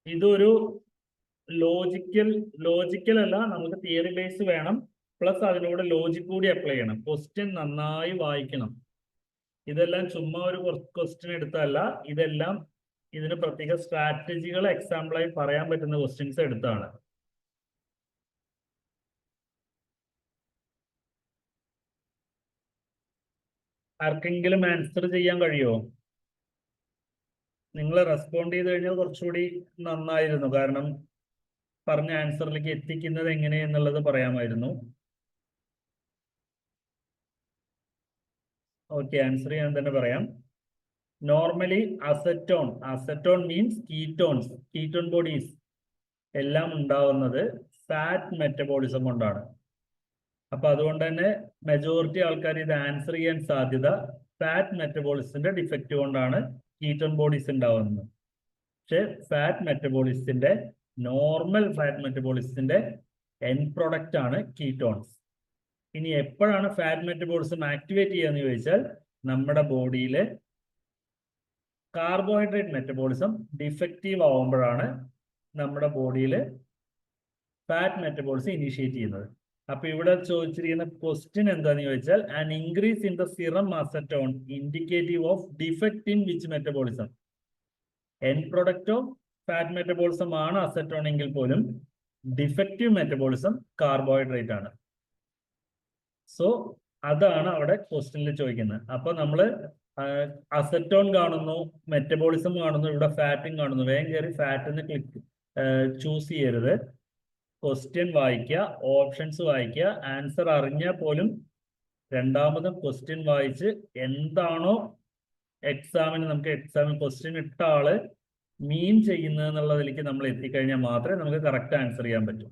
ഇതൊരു logical അല്ല, നമുക്ക് theory base വേണം, plus അതിലൂടെ logic കൂടി apply ചെയ്യണം. Question നന്നായി വായിക്കണം. ഇതെല്ലാം ചുമ്മാ ഒരു ക്വസ്റ്റ്യൻ എടുത്തല്ല, ഇതെല്ലാം ഇതിന് പ്രത്യേക സ്ട്രാറ്റജികൾ എക്സാമ്പിളായി പറയാൻ പറ്റുന്ന ക്വസ്റ്റ്യൻസ് എടുത്താണ്. ആർക്കെങ്കിലും ആൻസർ ചെയ്യാൻ കഴിയുമോ? നിങ്ങൾ റെസ്പോണ്ട് ചെയ്ത് കഴിഞ്ഞാൽ കുറച്ചുകൂടി നന്നായിരുന്നു. കാരണം പറഞ്ഞ ആൻസറിലേക്ക് എത്തിക്കുന്നത് എങ്ങനെയെന്നുള്ളത് പറയാമായിരുന്നു. ഓക്കെ, ആൻസർ ചെയ്യാൻ തന്നെ പറയാം. Normally acetone means ketone bodies എല്ലാം ഉണ്ടാവുന്നത് ഫാറ്റ് മെറ്റബോളിസം കൊണ്ടാണ്. അപ്പൊ അതുകൊണ്ട് തന്നെ മെജോറിറ്റി ആൾക്കാർ ഇത് ആൻസർ ചെയ്യാൻ സാധ്യത ഫാറ്റ് മെറ്റബോളിസത്തിന്റെ ഡിഫക്റ്റ് കൊണ്ടാണ് കീറ്റോൺ ബോഡീസ് ഉണ്ടാവുന്നത്. പക്ഷെ നോർമൽ ഫാറ്റ് മെറ്റബോളിസത്തിന്റെ എൻഡ് പ്രൊഡക്റ്റ് ആണ് കീറ്റോൺസ്. ഇനി എപ്പോഴാണ് ഫാറ്റ് മെറ്റബോളിസം ആക്ടിവേറ്റ് ചെയ്യാന്ന് ചോദിച്ചാൽ, നമ്മുടെ ബോഡിയിൽ കാർബോഹൈഡ്രേറ്റ് മെറ്റബോളിസം ഡിഫക്റ്റീവ് ആവുമ്പോഴാണ് നമ്മുടെ ബോഡിയിൽ ഫാറ്റ് മെറ്റബോളിസം ഇനിഷ്യേറ്റ് ചെയ്യുന്നത്. അപ്പൊ ഇവിടെ ചോദിച്ചിരിക്കുന്ന ക്വസ്റ്റ്യൻ എന്താന്ന് ചോദിച്ചാൽ, an increase in the serum acetone indicative of defect in which metabolism. End product of fat metabolism ആണ് അസറ്റോൺ എങ്കിൽ പോലും ഡിഫക്റ്റീവ് മെറ്റബോളിസം കാർബോഹൈഡ്രേറ്റ് ആണ്. സോ അതാണ് അവിടെ ക്വസ്റ്റ്യനിൽ ചോദിക്കുന്നത്. അപ്പൊ നമ്മള് അസറ്റോൺ കാണുന്നു, മെറ്റബോളിസം കാണുന്നു, ഇവിടെ ഫാറ്റും കാണുന്നു. വേഗം കയറി ഫാറ്റിന് ചൂസ് ചെയ്യരുത്. ക്വസ്റ്റ്യൻ വായിക്കുക, ഓപ്ഷൻസ് വായിക്കുക. ആൻസർ അറിഞ്ഞാൽ പോലും രണ്ടാമതും ക്വസ്റ്റ്യൻ വായിച്ച് എന്താണോ എക്സാമിന് ക്വസ്റ്റ്യൻ ഇട്ട ആള് മീൻ ചെയ്യുന്നത് എന്നുള്ളതിലേക്ക് നമ്മൾ എത്തിക്കഴിഞ്ഞാൽ മാത്രമേ നമുക്ക് കറക്റ്റ് ആൻസർ ചെയ്യാൻ പറ്റൂ.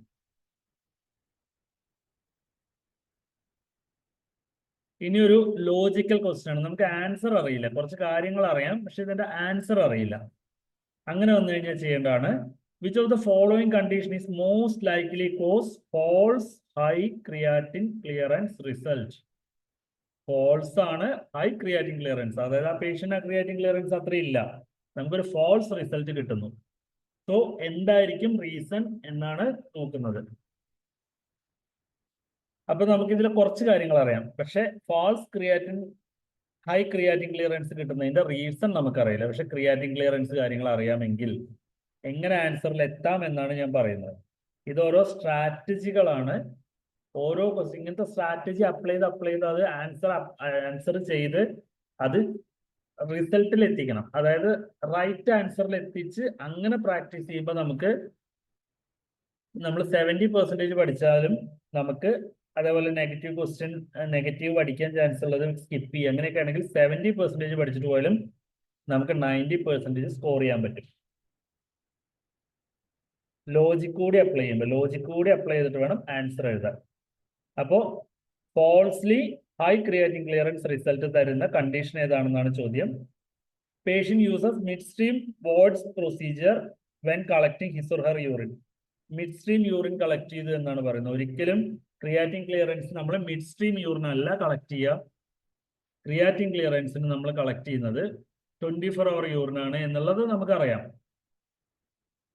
ഇനി ഒരു ലോജിക്കൽ ക്വസ്റ്റ്യൻ ആണ്. നമുക്ക് ആൻസർ അറിയില്ല, കുറച്ച് കാര്യങ്ങൾ അറിയാം, പക്ഷെ ഇതിന്റെ ആൻസർ അറിയില്ല. അങ്ങനെ വന്നു കഴിഞ്ഞാൽ ചെയ്യേണ്ടതാണ്, which of the following condition is most likely cause false high creatine clearance result? False ആണ് ഹൈ ക്രിയാറ്റിൻ ക്ലിയറൻസ്, അതായത് ആ പേഷ്യന്റ് ക്രിയാറ്റിൻ ക്ലിയറൻസ് അത്രയില്ല, നമുക്കൊരു ഫോൾസ് റിസൾട്ട് കിട്ടുന്നു. സോ എന്തായിരിക്കും റീസൺ എന്നാണ് നോക്കുന്നത്. അപ്പൊ നമുക്ക് ഇതിൽ കുറച്ച് കാര്യങ്ങൾ അറിയാം, പക്ഷെ ഹൈ ക്രിയാറ്റിൻ ക്ലിയറൻസ് കിട്ടുന്നതിന്റെ റീസൺ നമുക്കറിയില്ല. പക്ഷെ ക്രിയാറ്റിൻ ക്ലിയറൻസ് കാര്യങ്ങൾ അറിയാമെങ്കിൽ എങ്ങനെ ആൻസറിൽ എത്താം എന്നാണ് ഞാൻ പറയുന്നത്. ഇത് ഓരോ സ്ട്രാറ്റജികളാണ്. ഓരോ ഇങ്ങനത്തെ സ്ട്രാറ്റജി അപ്ലൈ ചെയ്ത് അത് ആൻസർ ചെയ്ത് അത് റിസൾട്ടിൽ എത്തിക്കണം. അതായത് റൈറ്റ് ആൻസറിൽ എത്തിച്ച് അങ്ങനെ പ്രാക്ടീസ് ചെയ്യുമ്പോൾ നമ്മൾ 70% പഠിച്ചാലും നമുക്ക് അതേപോലെ നെഗറ്റീവ് പഠിക്കാൻ ചാൻസ് ഉള്ളത് സ്കിപ്പ് ചെയ്യുക. അങ്ങനെയൊക്കെ ആണെങ്കിൽ 70% പഠിച്ചിട്ട് പോയാലും നമുക്ക് 90% സ്കോർ ചെയ്യാൻ പറ്റും. ലോജിക് കൂടി അപ്ലൈ ചെയ്തിട്ട് വേണം ആൻസർ എഴുതാൻ. അപ്പോൾ falsely high creatine clearance result തരുന്ന കണ്ടീഷൻ ഏതാണെന്നാണ് ചോദ്യം. Patient uses mid stream wards procedure when collecting his or her urine. Mid stream urine collect ചെയ്തു എന്നാണ് പറയുന്നത്. ഒരിക്കലും ക്രിയാറ്റിൻ ക്ലിയറൻസ് നമ്മൾ മിഡ് സ്ട്രീം യൂറിൻ അല്ല കളക്ട് ചെയ്യുക. ക്രിയാറ്റിൻ ക്ലിയറൻസിന് നമ്മൾ കളക്ട് ചെയ്യുന്നത് 24 hour യൂറിൻ ആണ് എന്നുള്ളത് നമുക്കറിയാം.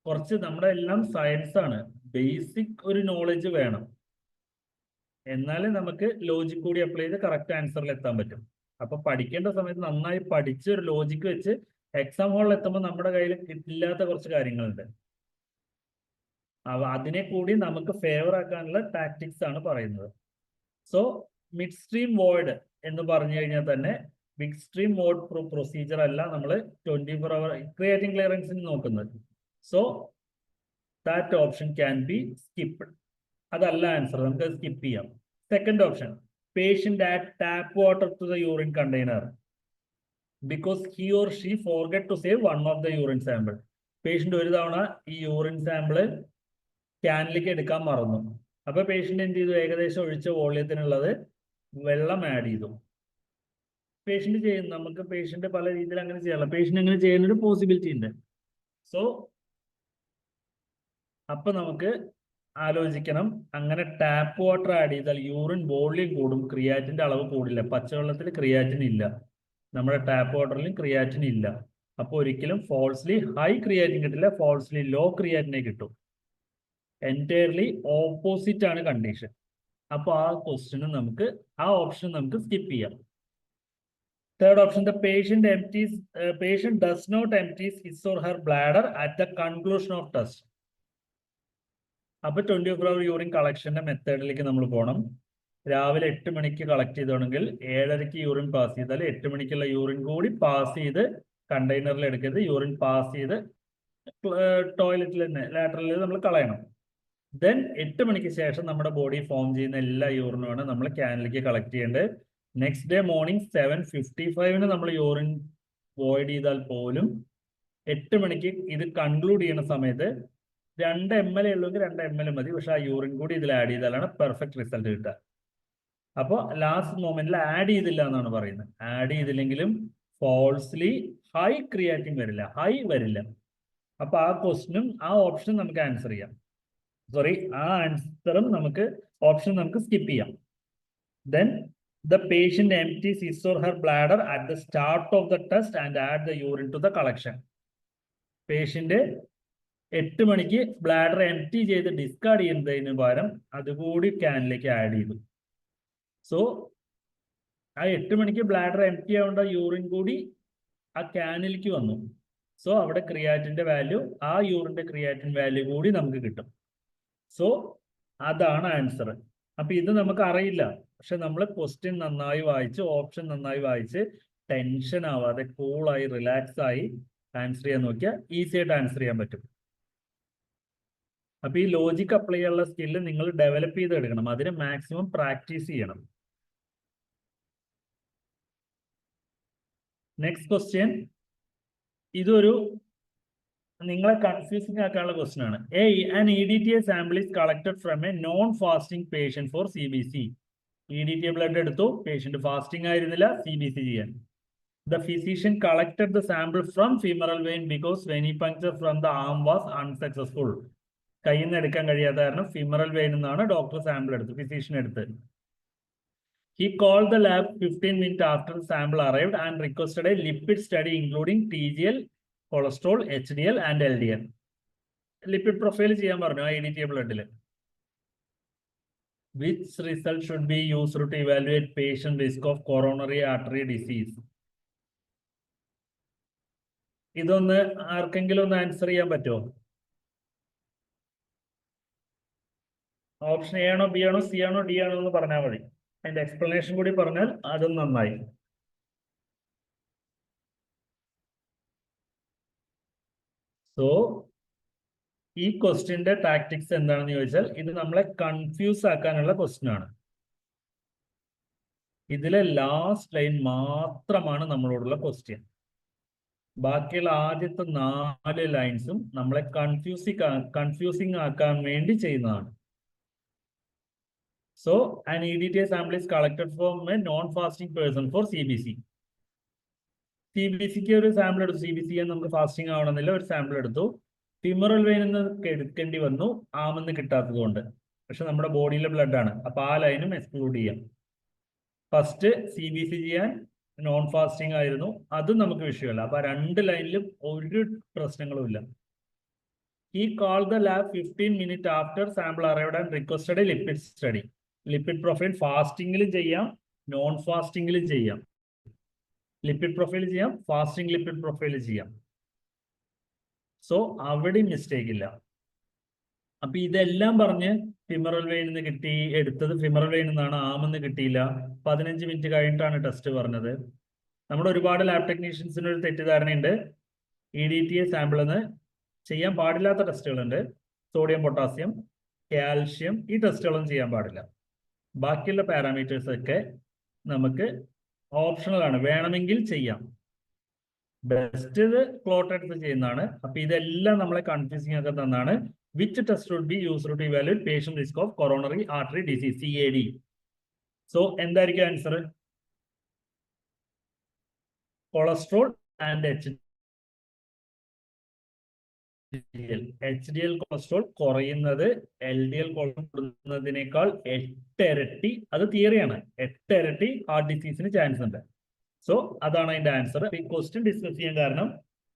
കുറച്ച് നമ്മുടെ എല്ലാം സയൻസ് ആണ്, ബേസിക് ഒരു നോളജ് വേണം, എന്നാലേ നമുക്ക് ലോജിക് കൂടി അപ്ലൈ ചെയ്ത് കറക്റ്റ് ആൻസറിൽ എത്താൻ പറ്റും. അപ്പൊ പഠിക്കേണ്ട സമയത്ത് നന്നായി പഠിച്ച് ഒരു ലോജിക്ക് വെച്ച് എക്സാം ഹാളിൽ എത്തുമ്പോൾ നമ്മുടെ കയ്യിൽ കിട്ടില്ലാത്ത കുറച്ച് കാര്യങ്ങളുണ്ട്. അതിനെ കൂടി നമുക്ക് ഫേവർ ആക്കാനുള്ള ടാക്ടിക്സ് ആണ് പറയുന്നത്. സോ മിഡ് സ്ട്രീം വോയിഡ് എന്ന് പറഞ്ഞു കഴിഞ്ഞാൽ തന്നെ മിഡ് സ്ട്രീം വോയിഡ് പ്രൊസീജിയർ അല്ല നമ്മൾ 24 hour ക്രിയാറ്റിൻ ക്ലിയറൻസിന് നോക്കുന്നത്. So that option can be skipped. അതല്ല ആൻസർ, നമുക്ക് സ്കിപ്പ് ചെയ്യാം. Second option, patient add tap water to the urine container because he or she forget to save one of the urine sample. Patient ഒരു തവണ ഈ urine sample ക്യാനിലേക്ക് എടുക്കാൻ മറന്നു. അപ്പൊ patient എന്ത് ചെയ്തു, ഏകദേശം ഒഴിച്ച വോള്യത്തിനുള്ളത് വെള്ളം ആഡ് ചെയ്തു. പേഷ്യന്റ് ചെയ്യുന്നു, നമുക്ക് പേഷ്യന്റ് പല രീതിയിൽ അങ്ങനെ ചെയ്യാം, പേഷ്യന്റ് അങ്ങനെ ചെയ്യുന്ന ഒരു പോസിബിലിറ്റി ഉണ്ട്. സോ അപ്പൊ നമുക്ക് ആലോചിക്കണം, അങ്ങനെ ടാപ്പ് വാട്ടർ ആഡ് ചെയ്താൽ യൂറിൻ വോള്യം കൂടും, ക്രിയാറ്റിന്റെ അളവ് കൂടില്ല. പച്ചവെള്ളത്തിൽ ക്രിയാറ്റിൻ ഇല്ല, നമ്മുടെ ടാപ്പ് വാട്ടറിലും ക്രിയാറ്റിൻ ഇല്ല. അപ്പോൾ ഒരിക്കലും ഫോൾസ്ലി ഹൈ ക്രിയാറ്റിൻ കിട്ടില്ല, ഫോൾസ്ലി ലോ ക്രിയാറ്റിനെ കിട്ടും. എൻറ്റയർലി ഓപ്പോസിറ്റ് ആണ് കണ്ടീഷൻ. അപ്പോൾ ആ ക്വസ്റ്റിന് നമുക്ക് ആ ഓപ്ഷൻ നമുക്ക് സ്കിപ്പ് ചെയ്യാം. Third option, the patient does not empties his or her bladder at the conclusion of test. അപ്പൊ 24 hour യൂറിൻ കളക്ഷന്റെ മെത്തേഡിലേക്ക് നമ്മൾ പോകണം. രാവിലെ 8 മണിക്ക് കളക്ട് ചെയ്തോണെങ്കിൽ 7:30 യൂറിൻ പാസ് ചെയ്താൽ 8 മണിക്കുള്ള യൂറിൻ കൂടി പാസ് ചെയ്ത് കണ്ടെയ്നറിൽ എടുക്കരുത്. യൂറിൻ പാസ് ചെയ്ത് ടോയ്ലറ്റിൽ തന്നെ ലാറ്ററലിൽ നമ്മൾ കളയണം. ദെൻ 8 മണിക്ക് ശേഷം നമ്മുടെ ബോഡി ഫോം ചെയ്യുന്ന എല്ലാ യൂറിനുമാണ് നമ്മൾ ക്യാനിലേക്ക് കളക്ട് ചെയ്യേണ്ടത്. നെക്സ്റ്റ് ഡേ മോർണിംഗ് 7:55 നമ്മൾ യൂറിൻ വോയിഡ് ചെയ്താൽ പോലും 8 മണിക്ക് ഇത് കൺക്ലൂഡ് ചെയ്യുന്ന സമയത്ത് 2 ml ഉള്ളെങ്കിൽ 2 ml മതി. പക്ഷെ ആ യൂറിൻ കൂടി ഇതിൽ ആഡ് ചെയ്താലാണ് പെർഫെക്റ്റ് റിസൾട്ട് കിട്ടുക. അപ്പോൾ ലാസ്റ്റ് മൊമെന്റിൽ ആഡ് ചെയ്തില്ല എന്നാണ് പറയുന്നത്. ആഡ് ചെയ്തില്ലെങ്കിലും ഫോൾസ്ലി ഹൈ ക്രിയാറ്റിൻ വരില്ല, ഹൈ വരില്ല. അപ്പൊ ആ ക്വസ്റ്റിനും ആ ഓപ്ഷനും നമുക്ക് ആൻസർ ചെയ്യാം. സോറി, ആ ആൻസറും നമുക്ക് ഓപ്ഷൻ നമുക്ക് സ്കിപ്പ് ചെയ്യാം. Then the patient empties his or her bladder at the start of the test and add the urine to the collection. Patient 8 മണിക്ക് ബ്ലാഡർ എംപ്റ്റി ചെയ്ത് ഡിസ്കാർഡ് ചെയ്യുന്നതിന് പകരം അതുകൂടി ക്യാനിലേക്ക് ആഡ് ചെയ്തു. സോ ആ 8 മണിക്ക് ബ്ലാഡർ എംപ്റ്റി ആവേണ്ട യൂറിൻ കൂടി ആ ക്യാനിലേക്ക് വന്നു. സോ അവിടെ ക്രിയാറ്റിന്റെ വാല്യൂ, ആ യൂറിന്റെ ക്രിയാറ്റിൻ വാല്യൂ കൂടി നമുക്ക് കിട്ടും. സോ അതാണ് ആൻസർ. അപ്പൊ ഇത് നമുക്ക് അറിയില്ല, പക്ഷെ നമ്മൾ ക്വസ്റ്റ്യൻ നന്നായി വായിച്ച് ഓപ്ഷൻ നന്നായി വായിച്ച് ടെൻഷൻ ആവാതെ കൂളായി റിലാക്സ് ആയി ആൻസർ ചെയ്യാൻ നോക്കിയാൽ ഈസി ആയിട്ട് ആൻസർ ചെയ്യാൻ പറ്റും. അപ്പൊ ഈ ലോജിക് അപ്ലൈ ചെയ്യാനുള്ള സ്കില്ല് നിങ്ങൾ ഡെവലപ്പ് ചെയ്തെടുക്കണം. അതിന് മാക്സിമം പ്രാക്ടീസ് ചെയ്യണം. നെക്സ്റ്റ് ക്വസ്റ്റ്യൻ, ഇതൊരു നിങ്ങളെ കൺഫ്യൂസിംഗ് ആക്കാനുള്ള ക്വസ്റ്റ്യൻ ആണ്. An EDTA sample is collected from a non-fasting patient for CBC. EDTA blood എടുത്തു, പേഷ്യന്റ് ഫാസ്റ്റിംഗ് ആയിരുന്നില്ല, CBC ചെയ്യാൻ. The physician collected the sample from femoral vein because venipuncture from the arm was unsuccessful. കയ്യിൽ നിന്ന് എടുക്കാൻ കഴിയാത്ത കാരണം femoral vein നിന്നാണ് doctor sample എടുത്തു, ഫിസിഷ്യൻ എടുത്ത്. He called the lab 15 minutes after the sample arrived and requested a lipid study including TGL, cholesterol, HDL and LDL. Lipid profile ചെയ്യാൻ പറഞ്ഞു ആ EDTA ബ്ലഡിൽ. Which result should be used to evaluate patient risk of coronary artery disease? ഇതൊന്ന് ആർക്കെങ്കിലും ഒന്ന് answer ചെയ്യാൻ പറ്റുമോ? Option A ആണോ, ബി ആണോ, സി ആണോ, ഡി ആണോ എന്ന് പറഞ്ഞാൽ മതി. അതിന്റെ എക്സ്പ്ലനേഷൻ കൂടി പറഞ്ഞാൽ അതും നന്നായി. സോ ഈ ക്വസ്റ്റ്യന്റെ ടാക്ടിക്സ് എന്താണെന്ന് ചോദിച്ചാൽ ഇത് നമ്മളെ കൺഫ്യൂസ് ആക്കാനുള്ള ക്വസ്റ്റ്യൻ ആണ്. ഇതിലെ ലാസ്റ്റ് ലൈൻ മാത്രമാണ് നമ്മളോടുള്ള ക്വസ്റ്റ്യൻ. ബാക്കിയുള്ള ആദ്യത്തെ 4 ലൈൻസും നമ്മളെ കൺഫ്യൂസിങ് ആക്കാൻ വേണ്ടി ചെയ്യുന്നതാണ്. So, an EDTA sample is collected from a non-fasting person for CBC. CBC ക്ക് ഒരു സാമ്പിൾ എടുത്തു, CBC നമുക്ക് ഫാസ്റ്റിംഗ് ആവണമെന്നില്ല, ഒരു സാമ്പിൾ എടുത്തു. ഫിമറൽ വെയിനിൽ നിന്ന് എടുക്കേണ്ടി വന്നു, ആമെന്ന് കിട്ടാത്തത് കൊണ്ട്. പക്ഷെ നമ്മുടെ ബോഡിയിലെ ബ്ലഡ് ആണ്, അപ്പൊ ആ ലൈനും എക്സ്ക്ലൂഡ് ചെയ്യാം. ഫസ്റ്റ് CBC ചെയ്യാൻ നോൺ ഫാസ്റ്റിംഗ് ആയിരുന്നു, അതും നമുക്ക് വിഷയമല്ല. അപ്പൊ 2 ലൈനിലും ഒരു പ്രശ്നങ്ങളും ഇല്ല. He called the lab 15 minutes after sample arrived and requested a lipid study. Lipid profile ഫാസ്റ്റിംഗിലും ചെയ്യാം, നോൺ ഫാസ്റ്റിംഗിലും ചെയ്യാം. ലിപ്പിഡ് പ്രൊഫൈൽ ചെയ്യാം, ഫാസ്റ്റിംഗ് ലിപ്പിഡ് പ്രൊഫൈൽ ചെയ്യാം. സോ അവിടെ മിസ്റ്റേക്ക് ഇല്ല. അപ്പൊ ഇതെല്ലാം പറഞ്ഞ് ഫിമറൽ വെയിനിൽ നിന്ന് കിട്ടി, എടുത്തത് ഫിമറൽ വെയിനിൽ നിന്നാണ്, ആമെന്ന് കിട്ടിയില്ല. 15 മിനിറ്റ് കഴിഞ്ഞിട്ടാണ് ടെസ്റ്റ് പറഞ്ഞത്. നമ്മുടെ ഒരുപാട് ലാബ് ടെക്നീഷ്യൻസിന് ഒരു തെറ്റിദ്ധാരണയുണ്ട്, EDTA സാമ്പിളിന്ന് ചെയ്യാൻ പാടില്ലാത്ത ടെസ്റ്റുകളുണ്ട്. സോഡിയം, പൊട്ടാസ്യം, കാൽഷ്യം, ഈ ടെസ്റ്റുകളൊന്നും ചെയ്യാൻ പാടില്ല. ബാക്കിയുള്ള പാരാമീറ്റേഴ്സ് ഒക്കെ നമുക്ക് ഓപ്ഷണൽ ആണ്, വേണമെങ്കിൽ ചെയ്യാം. ബെസ്റ്റ് ഇത് ക്ലോട്ട് എടുത്ത് ചെയ്യുന്നതാണ്. അപ്പൊ ഇതെല്ലാം നമ്മളെ കൺഫ്യൂസിംഗ് ഒക്കെ തന്നാണ്. Which test would be used to evaluate patient risk of coronary artery disease, CAD? So എന്തായിരിക്കും answer? Cholesterol and HDL cholesterol കുറയുന്നത് LDL കൂടുന്നതിനേക്കാൾ 8 ഇരട്ടി, അത് തിയറിയാണ്, 8 ഇരട്ടി ഹാർട്ട് ഡിസീസിന് ചാൻസ് ഉണ്ട്. സോ അതാണ് അതിന്റെ ആൻസർ. ഈ ക്വസ്റ്റ്യൻ ഡിസ്കസ് ചെയ്യാൻ കാരണം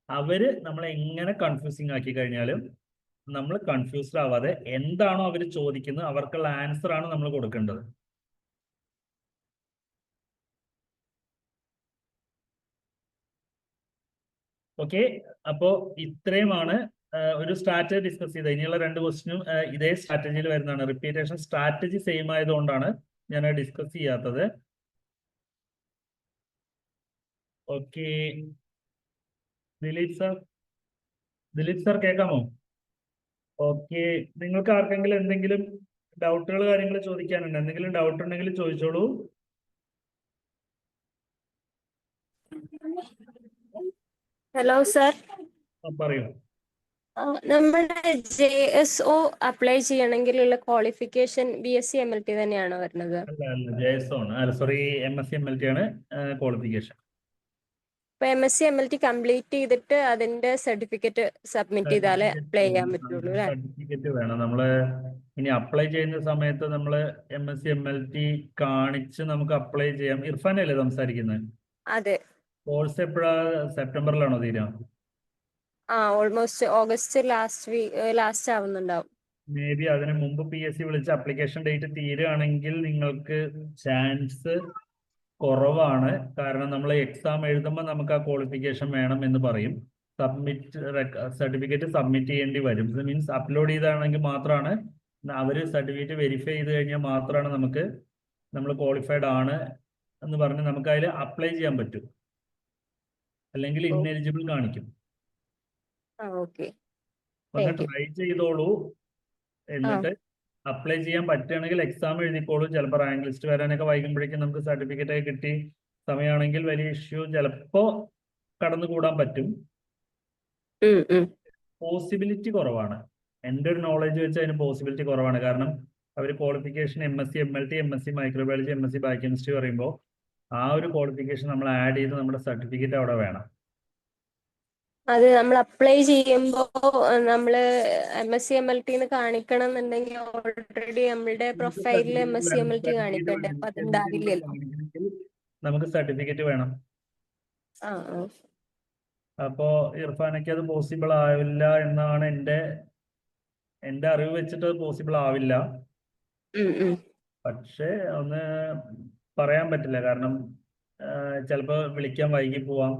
അവര് നമ്മളെ എങ്ങനെ കൺഫ്യൂസിങ് ആക്കി കഴിഞ്ഞാലും നമ്മൾ കൺഫ്യൂസ്ഡ് ആവാതെ എന്താണോ അവർ ചോദിക്കുന്നത് അവർക്കുള്ള ആൻസർ ആണ് നമ്മൾ കൊടുക്കേണ്ടത്. ഓക്കെ, അപ്പോ ഇത്രയുമാണ് ഒരു സ്ട്രാറ്റജി ഡിസ്കസ് ചെയ്തത്. ഇനിയുള്ള 2 ക്വസ്റ്റിനും ഇതേ സ്ട്രാറ്റജിയിൽ വരുന്നതാണ്. റിപ്പീറ്റേഷൻ സ്ട്രാറ്റജി സെയിം ആയതുകൊണ്ടാണ് ഞാൻ ഡിസ്കസ് ചെയ്യാത്തത്. ഓക്കെ, ദിലീപ് സർ കേൾക്കാമോ? ഓക്കെ, നിങ്ങൾക്ക് ആർക്കെങ്കിലും എന്തെങ്കിലും ഡൗട്ടുകൾ കാര്യങ്ങൾ ചോദിക്കാനുണ്ട്? എന്തെങ്കിലും ഡൗട്ട് ഉണ്ടെങ്കിൽ ചോദിച്ചോളൂ. ഹലോ സർ, പറയൂ. നമ്മുടെ JSO അപ്ലൈ ചെയ്യണമെങ്കിലുള്ള ക്വാളിഫിക്കേഷൻ BSc MLT തന്നെയാണോ വരുന്നത്? അല്ല, JSO ആണ്. അല്ല, സോറി, MSc MLT ആണ് ക്വാളിഫിക്കേഷൻ. ഇപ്പൊ MSc MLT കംപ്ലീറ്റ് ചെയ്തിട്ട് അതിന്റെ സർട്ടിഫിക്കറ്റ് സബ്മിറ്റ് ചെയ്താലേ അപ്ലൈ ചെയ്യാൻ പറ്റുള്ളൂ അല്ലേ? സർട്ടിഫിക്കറ്റ് വേണം. നമ്മള് ഇനി അപ്ലൈ ചെയ്യുന്ന സമയത്ത് നമ്മള് MSc MLT കാണിച്ച് നമുക്ക് അപ്ലൈ ചെയ്യാം. ഇർഫാനല്ലേ സംസാരിക്കുന്നത്? അതെ. കോഴ്സ് എപ്പോഴാ? സെപ്റ്റംബറിലാണോ തീരാ? ഓൾമോസ്റ്റ് ഓഗസ്റ്റ് ലാസ്റ്റ് ആവുന്നുണ്ടാവും. മേ ബി അതിന് മുമ്പ് PSC വിളിച്ച് അപ്ലിക്കേഷൻ ഡേറ്റ് തീരുകയാണെങ്കിൽ നിങ്ങൾക്ക് ചാൻസ് കുറവാണ്. കാരണം നമ്മൾ എക്സാം എഴുതുമ്പോൾ നമുക്ക് ആ ക്വാളിഫിക്കേഷൻ വേണം എന്ന് പറയും. സർട്ടിഫിക്കറ്റ് സബ്മിറ്റ് ചെയ്യേണ്ടി വരും. മീൻസ് അപ്ലോഡ് ചെയ്താണെങ്കിൽ മാത്രമാണ് അവർ സർട്ടിഫിക്കറ്റ് വെരിഫൈ ചെയ്ത് കഴിഞ്ഞാൽ മാത്രമാണ് നമ്മൾ ക്വാളിഫൈഡ് ആണ് എന്ന് പറഞ്ഞ് നമുക്ക് അതിൽ അപ്ലൈ ചെയ്യാൻ പറ്റും. അല്ലെങ്കിൽ ഇൻഎലിജിബിൾ കാണിക്കും. ഒന്ന് ട്രൈ ചെയ്തോളൂ, എന്നിട്ട് അപ്ലൈ ചെയ്യാൻ പറ്റുകയാണെങ്കിൽ എക്സാം എഴുതിക്കോളൂ. ചിലപ്പോൾ റാങ്ക് ലിസ്റ്റ് വരാനൊക്കെ വൈകുമ്പോഴേക്കും നമുക്ക് സർട്ടിഫിക്കറ്റ് ഒക്കെ കിട്ടി സമയമാണെങ്കിൽ വലിയ ഇഷ്യൂ ചിലപ്പോ കടന്നുകൂടാൻ പറ്റും. പോസിബിലിറ്റി കുറവാണ്. എൻ്റെ ഒരു നോളജ് വെച്ച് അതിന് പോസിബിലിറ്റി കുറവാണ്. കാരണം അവർ qualification MSc MLT, MSc microbiology, MSc biochemistry പറയുമ്പോൾ ആ ഒരു ക്വാളിഫിക്കേഷൻ നമ്മൾ ആഡ് ചെയ്ത് നമ്മുടെ സർട്ടിഫിക്കറ്റ് അവിടെ വേണം. അത് നമ്മൾ അപ്ലൈ ചെയ്യുമ്പോ നമ്മള് MSc MLT കാണിക്കണം എന്നുണ്ടെങ്കിൽ ഓൾറെഡി നമ്മളുടെ പ്രൊഫൈലിൽ MSc MLT കാണിക്കണ്ടേ? അപ്പൊ അതുണ്ടാവില്ലല്ലോ. നമുക്ക് സർട്ടിഫിക്കറ്റ് വേണം. അപ്പോ ഇർഫാനയ്ക്ക് അത് പോസിബിൾ ആവില്ല എന്നാണ് എൻ്റെ അറിവ് വെച്ചിട്ട് അത് പോസിബിൾ ആവില്ല. പക്ഷേ ഒന്ന് പറയാൻ പറ്റില്ല. കാരണം ചിലപ്പോ വിളിക്കാൻ വൈകി പോവാം,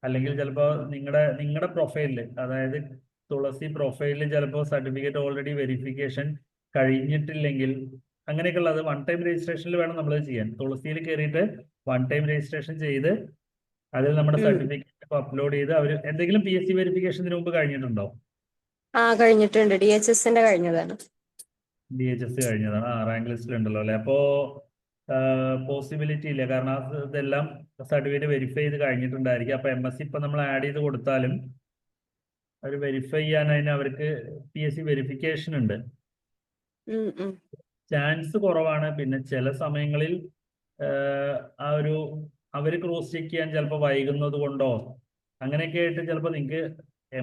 അല്ലെങ്കിൽ ചിലപ്പോൾ നിങ്ങളുടെ പ്രൊഫൈലിൽ, അതായത് തുളസി പ്രൊഫൈലിൽ ചിലപ്പോൾ സർട്ടിഫിക്കറ്റ് ഓൾറെഡി വെരിഫിക്കേഷൻ കഴിഞ്ഞിട്ടില്ലെങ്കിൽ അങ്ങനെയൊക്കെ ഉള്ളത് 1 ടൈം രജിസ്ട്രേഷനിൽ വേണം നമ്മൾ ചെയ്യാൻ. തുളസിയിൽ കയറിയിട്ട് 1 ടൈം രജിസ്ട്രേഷൻ ചെയ്ത് അതിൽ നമ്മുടെ സർട്ടിഫിക്കറ്റ് അപ്ലോഡ് ചെയ്ത് അവർ എന്തെങ്കിലും PSC വെരിഫിക്കേഷന് മുമ്പ് കഴിഞ്ഞിട്ടുണ്ടോ? കഴിഞ്ഞിട്ടുണ്ട്. DHSന്റെ കഴിഞ്ഞതാണ്. DHS കഴിഞ്ഞതാണ്. റാങ്ക് ലിസ്റ്റിൽ ഉണ്ടല്ലോ അല്ലെ? അപ്പോ പോസിബിലിറ്റി ഇല്ല. കാരണം ഇതെല്ലാം സർട്ടിഫിക്കറ്റ് വെരിഫൈ ചെയ്ത് കഴിഞ്ഞിട്ടുണ്ടായിരിക്കും. അപ്പൊ MSc ഇപ്പൊ നമ്മൾ ആഡ് ചെയ്ത് കൊടുത്താലും അവർ വെരിഫൈ ചെയ്യാൻ അവർക്ക് PSC വെരിഫിക്കേഷൻ ഉണ്ട്. ചാൻസ് കുറവാണ്. പിന്നെ ചില സമയങ്ങളിൽ അവർ ക്രോസ് ചെക്ക് ചെയ്യാൻ ചിലപ്പോൾ വൈകുന്നത് കൊണ്ടോ അങ്ങനെയൊക്കെ ആയിട്ട് ചിലപ്പോൾ നിങ്ങൾക്ക്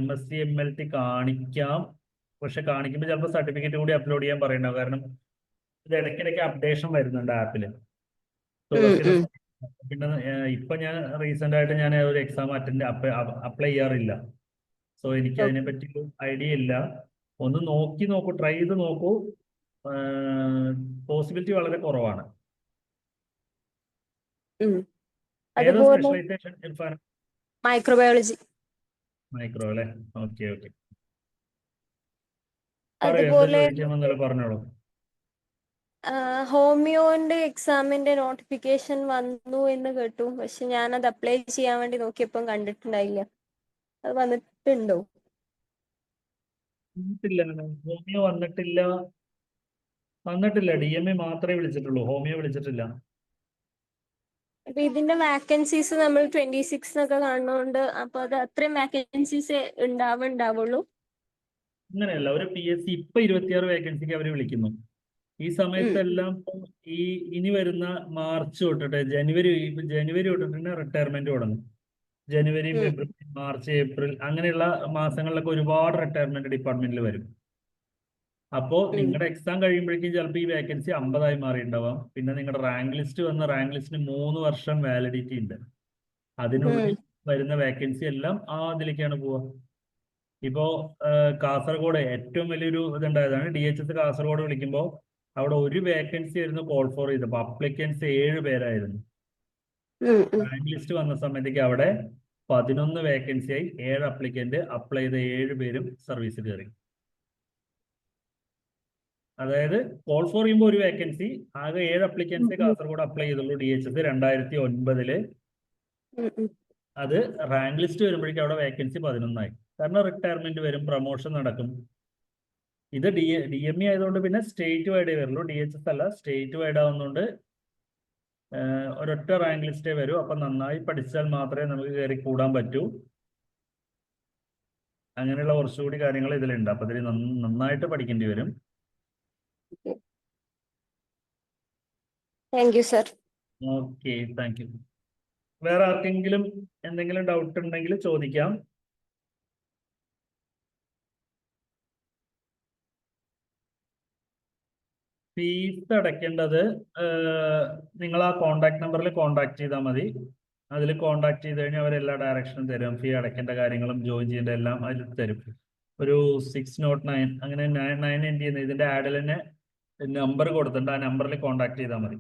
MSc/MLT കാണിക്കാം. പക്ഷെ കാണിക്കുമ്പോൾ ചിലപ്പോൾ സർട്ടിഫിക്കറ്റ് കൂടി അപ്ലോഡ് ചെയ്യാൻ പറയണ്ടാവും. കാരണം ഇത് ഇടയ്ക്കിടയ്ക്ക് അപ്ഡേഷൻ വരുന്നുണ്ട് ആപ്പിൽ. തുളസിയുടെ പിന്നെ ഇപ്പൊ ഞാൻ റീസെന്റ് ആയിട്ട് ഞാൻ ഒരു എക്സാം അപ്ലൈ ചെയ്യാറില്ല. സോ എനിക്ക് അതിനെ പറ്റി ഐഡിയ ഇല്ല. ഒന്ന് നോക്കൂ, ട്രൈ ചെയ്ത് നോക്കൂ. പോസിബിലിറ്റി വളരെ കുറവാണ്. ഏതാ അതുപോലെ സ്പെഷ്യലൈസേഷൻ ഇർഫാൻ? മൈക്രോബയോളജി. മൈക്രോ അല്ലേ? ഓക്കെ. അതുപോലെ പറഞ്ഞോളൂ. ഹോമിയോന്റെ എക്സാമിന്റെ നോട്ടിഫിക്കേഷൻ വന്നു എന്ന് കേട്ടു. പക്ഷെ ഞാനത് അപ്ലൈ ചെയ്യാൻ വേണ്ടി നോക്കിയപ്പം കണ്ടിട്ടുണ്ടായില്ല. അത് വന്നിട്ടുണ്ടോ? ഹോമിയോ വന്നിട്ടില്ല. DMA മാത്രമേ വിളിച്ചിട്ടുള്ളൂ, ഹോമിയോ വിളിച്ചിട്ടില്ല. അപ്പൊ ഇതിന്റെ വാക്കൻസീസ് നമ്മൾ 26 എന്നൊക്കെ കാണുന്നോണ്ട് അപ്പൊ അത് അത്രയും വാക്കൻസീസ് ഉണ്ടാവുള്ളൂ. അങ്ങനെയല്ല, ഒരു PSC ഇപ്പൊ 26 വേക്കൻസിക്ക് അവർ വിളിക്കുന്നു. ഈ സമയത്തെല്ലാം ഇനി വരുന്ന മാർച്ച് തൊട്ടിട്ട് ജനുവരി തൊട്ടിട്ട് റിട്ടയർമെന്റ് തുടങ്ങും. ജനുവരി, ഫെബ്രുവരി, മാർച്ച്, ഏപ്രിൽ അങ്ങനെയുള്ള മാസങ്ങളിലൊക്കെ ഒരുപാട് റിട്ടയർമെന്റ് ഡിപ്പാർട്ട്മെന്റിൽ വരും. അപ്പോ നിങ്ങളുടെ എക്സാം കഴിയുമ്പോഴേക്കും ചിലപ്പോൾ ഈ വേക്കൻസി 50 മാറിയിട്ടുണ്ടാവാം. പിന്നെ നിങ്ങളുടെ റാങ്ക് ലിസ്റ്റിന് 3 വർഷം വാലിഡിറ്റി ഉണ്ട്. അതിനുള്ളിൽ വരുന്ന വേക്കൻസി എല്ലാം അതിലേക്കാണ് പോവുക. ഇപ്പോ കാസർഗോഡ് ഏറ്റവും വലിയൊരു ഇതുണ്ടായതാണ്. DHS കാസർഗോഡ് വിളിക്കുമ്പോൾ അവിടെ ഒരു വേക്കൻസി ആയിരുന്നു കോൾ ഫോർ ചെയ്തപ്പോൾ അപ്ലിക്കൻസ് 7 പേരായിരുന്നു. റാങ്ക് ലിസ്റ്റ് വന്ന സമയത്തേക്ക് അവിടെ 11 വേക്കൻസി ആയി. 7 അപ്ലിക്കന്റ് അപ്ലൈ ചെയ്ത 7 പേരും സർവീസ് കയറി. അതായത് കോൾ ഫോർ ചെയ്യുമ്പോൾ ഒരു വേക്കൻസി, ആകെ 7 അപ്ലിക്കൻസേ കാസർഗോഡ് അപ്ലൈ ചെയ്തുള്ളൂ. DHS 2009 അത് റാങ്ക് ലിസ്റ്റ് വരുമ്പോഴേക്കും അവിടെ വേക്കൻസി 11 ആയി. കാരണം റിട്ടയർമെന്റ് വരും, പ്രൊമോഷൻ നടക്കും. ഇത് DME ആയതുകൊണ്ട് പിന്നെ സ്റ്റേറ്റ് വൈഡേ വരുള്ളൂ. DHS അല്ല, സ്റ്റേറ്റ് വൈഡ് ആവുന്നതുകൊണ്ട് ഒരൊറ്റ റാങ്ക് ലിസ്റ്റേ വരൂ. അപ്പൊ നന്നായി പഠിച്ചാൽ മാത്രമേ നമുക്ക് കയറി കൂടാൻ പറ്റൂ. അങ്ങനെയുള്ള കുറച്ചുകൂടി കാര്യങ്ങൾ ഇതിലുണ്ട്. അപ്പൊ ഇതിൽ നന്നായിട്ട് പഠിക്കേണ്ടി വരും. Thank you sir. Okay, thank you. വേറെ ആർക്കെങ്കിലും എന്തെങ്കിലും ഡൗട്ട് ഉണ്ടെങ്കിൽ ചോദിക്കാം. ഫീസ് അടയ്ക്കേണ്ടത് നിങ്ങൾ ആ കോണ്ടാക്ട് നമ്പറിൽ കോണ്ടാക്ട് ചെയ്താൽ മതി. അതിൽ കോണ്ടാക്ട് ചെയ്ത് കഴിഞ്ഞാൽ അവരെല്ലാ ഡയറക്ഷനും തരും. ഫീ അടയ്ക്കേണ്ട കാര്യങ്ങളും ജോയിൻ ചെയ്യേണ്ട എല്ലാം അതിൽ തരും. ഒരു 609 അങ്ങനെ 9 എൻഡ് ചെയ്യുന്ന ഇതിന്റെ ആഡിൽ തന്നെ നമ്പർ കൊടുത്തിട്ടുണ്ട്. ആ നമ്പറിൽ കോണ്ടാക്ട് ചെയ്താൽ മതി.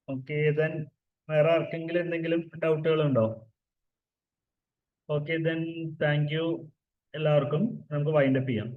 ഓക്കെ, ദെൻ വേറെ ആർക്കെങ്കിലും എന്തെങ്കിലും ഡൗട്ടുകൾ ഉണ്ടോ? ഓക്കെ, ദെൻ താങ്ക് യു എല്ലാവർക്കും. നമുക്ക് വൈൻഡപ്പ് ചെയ്യാം.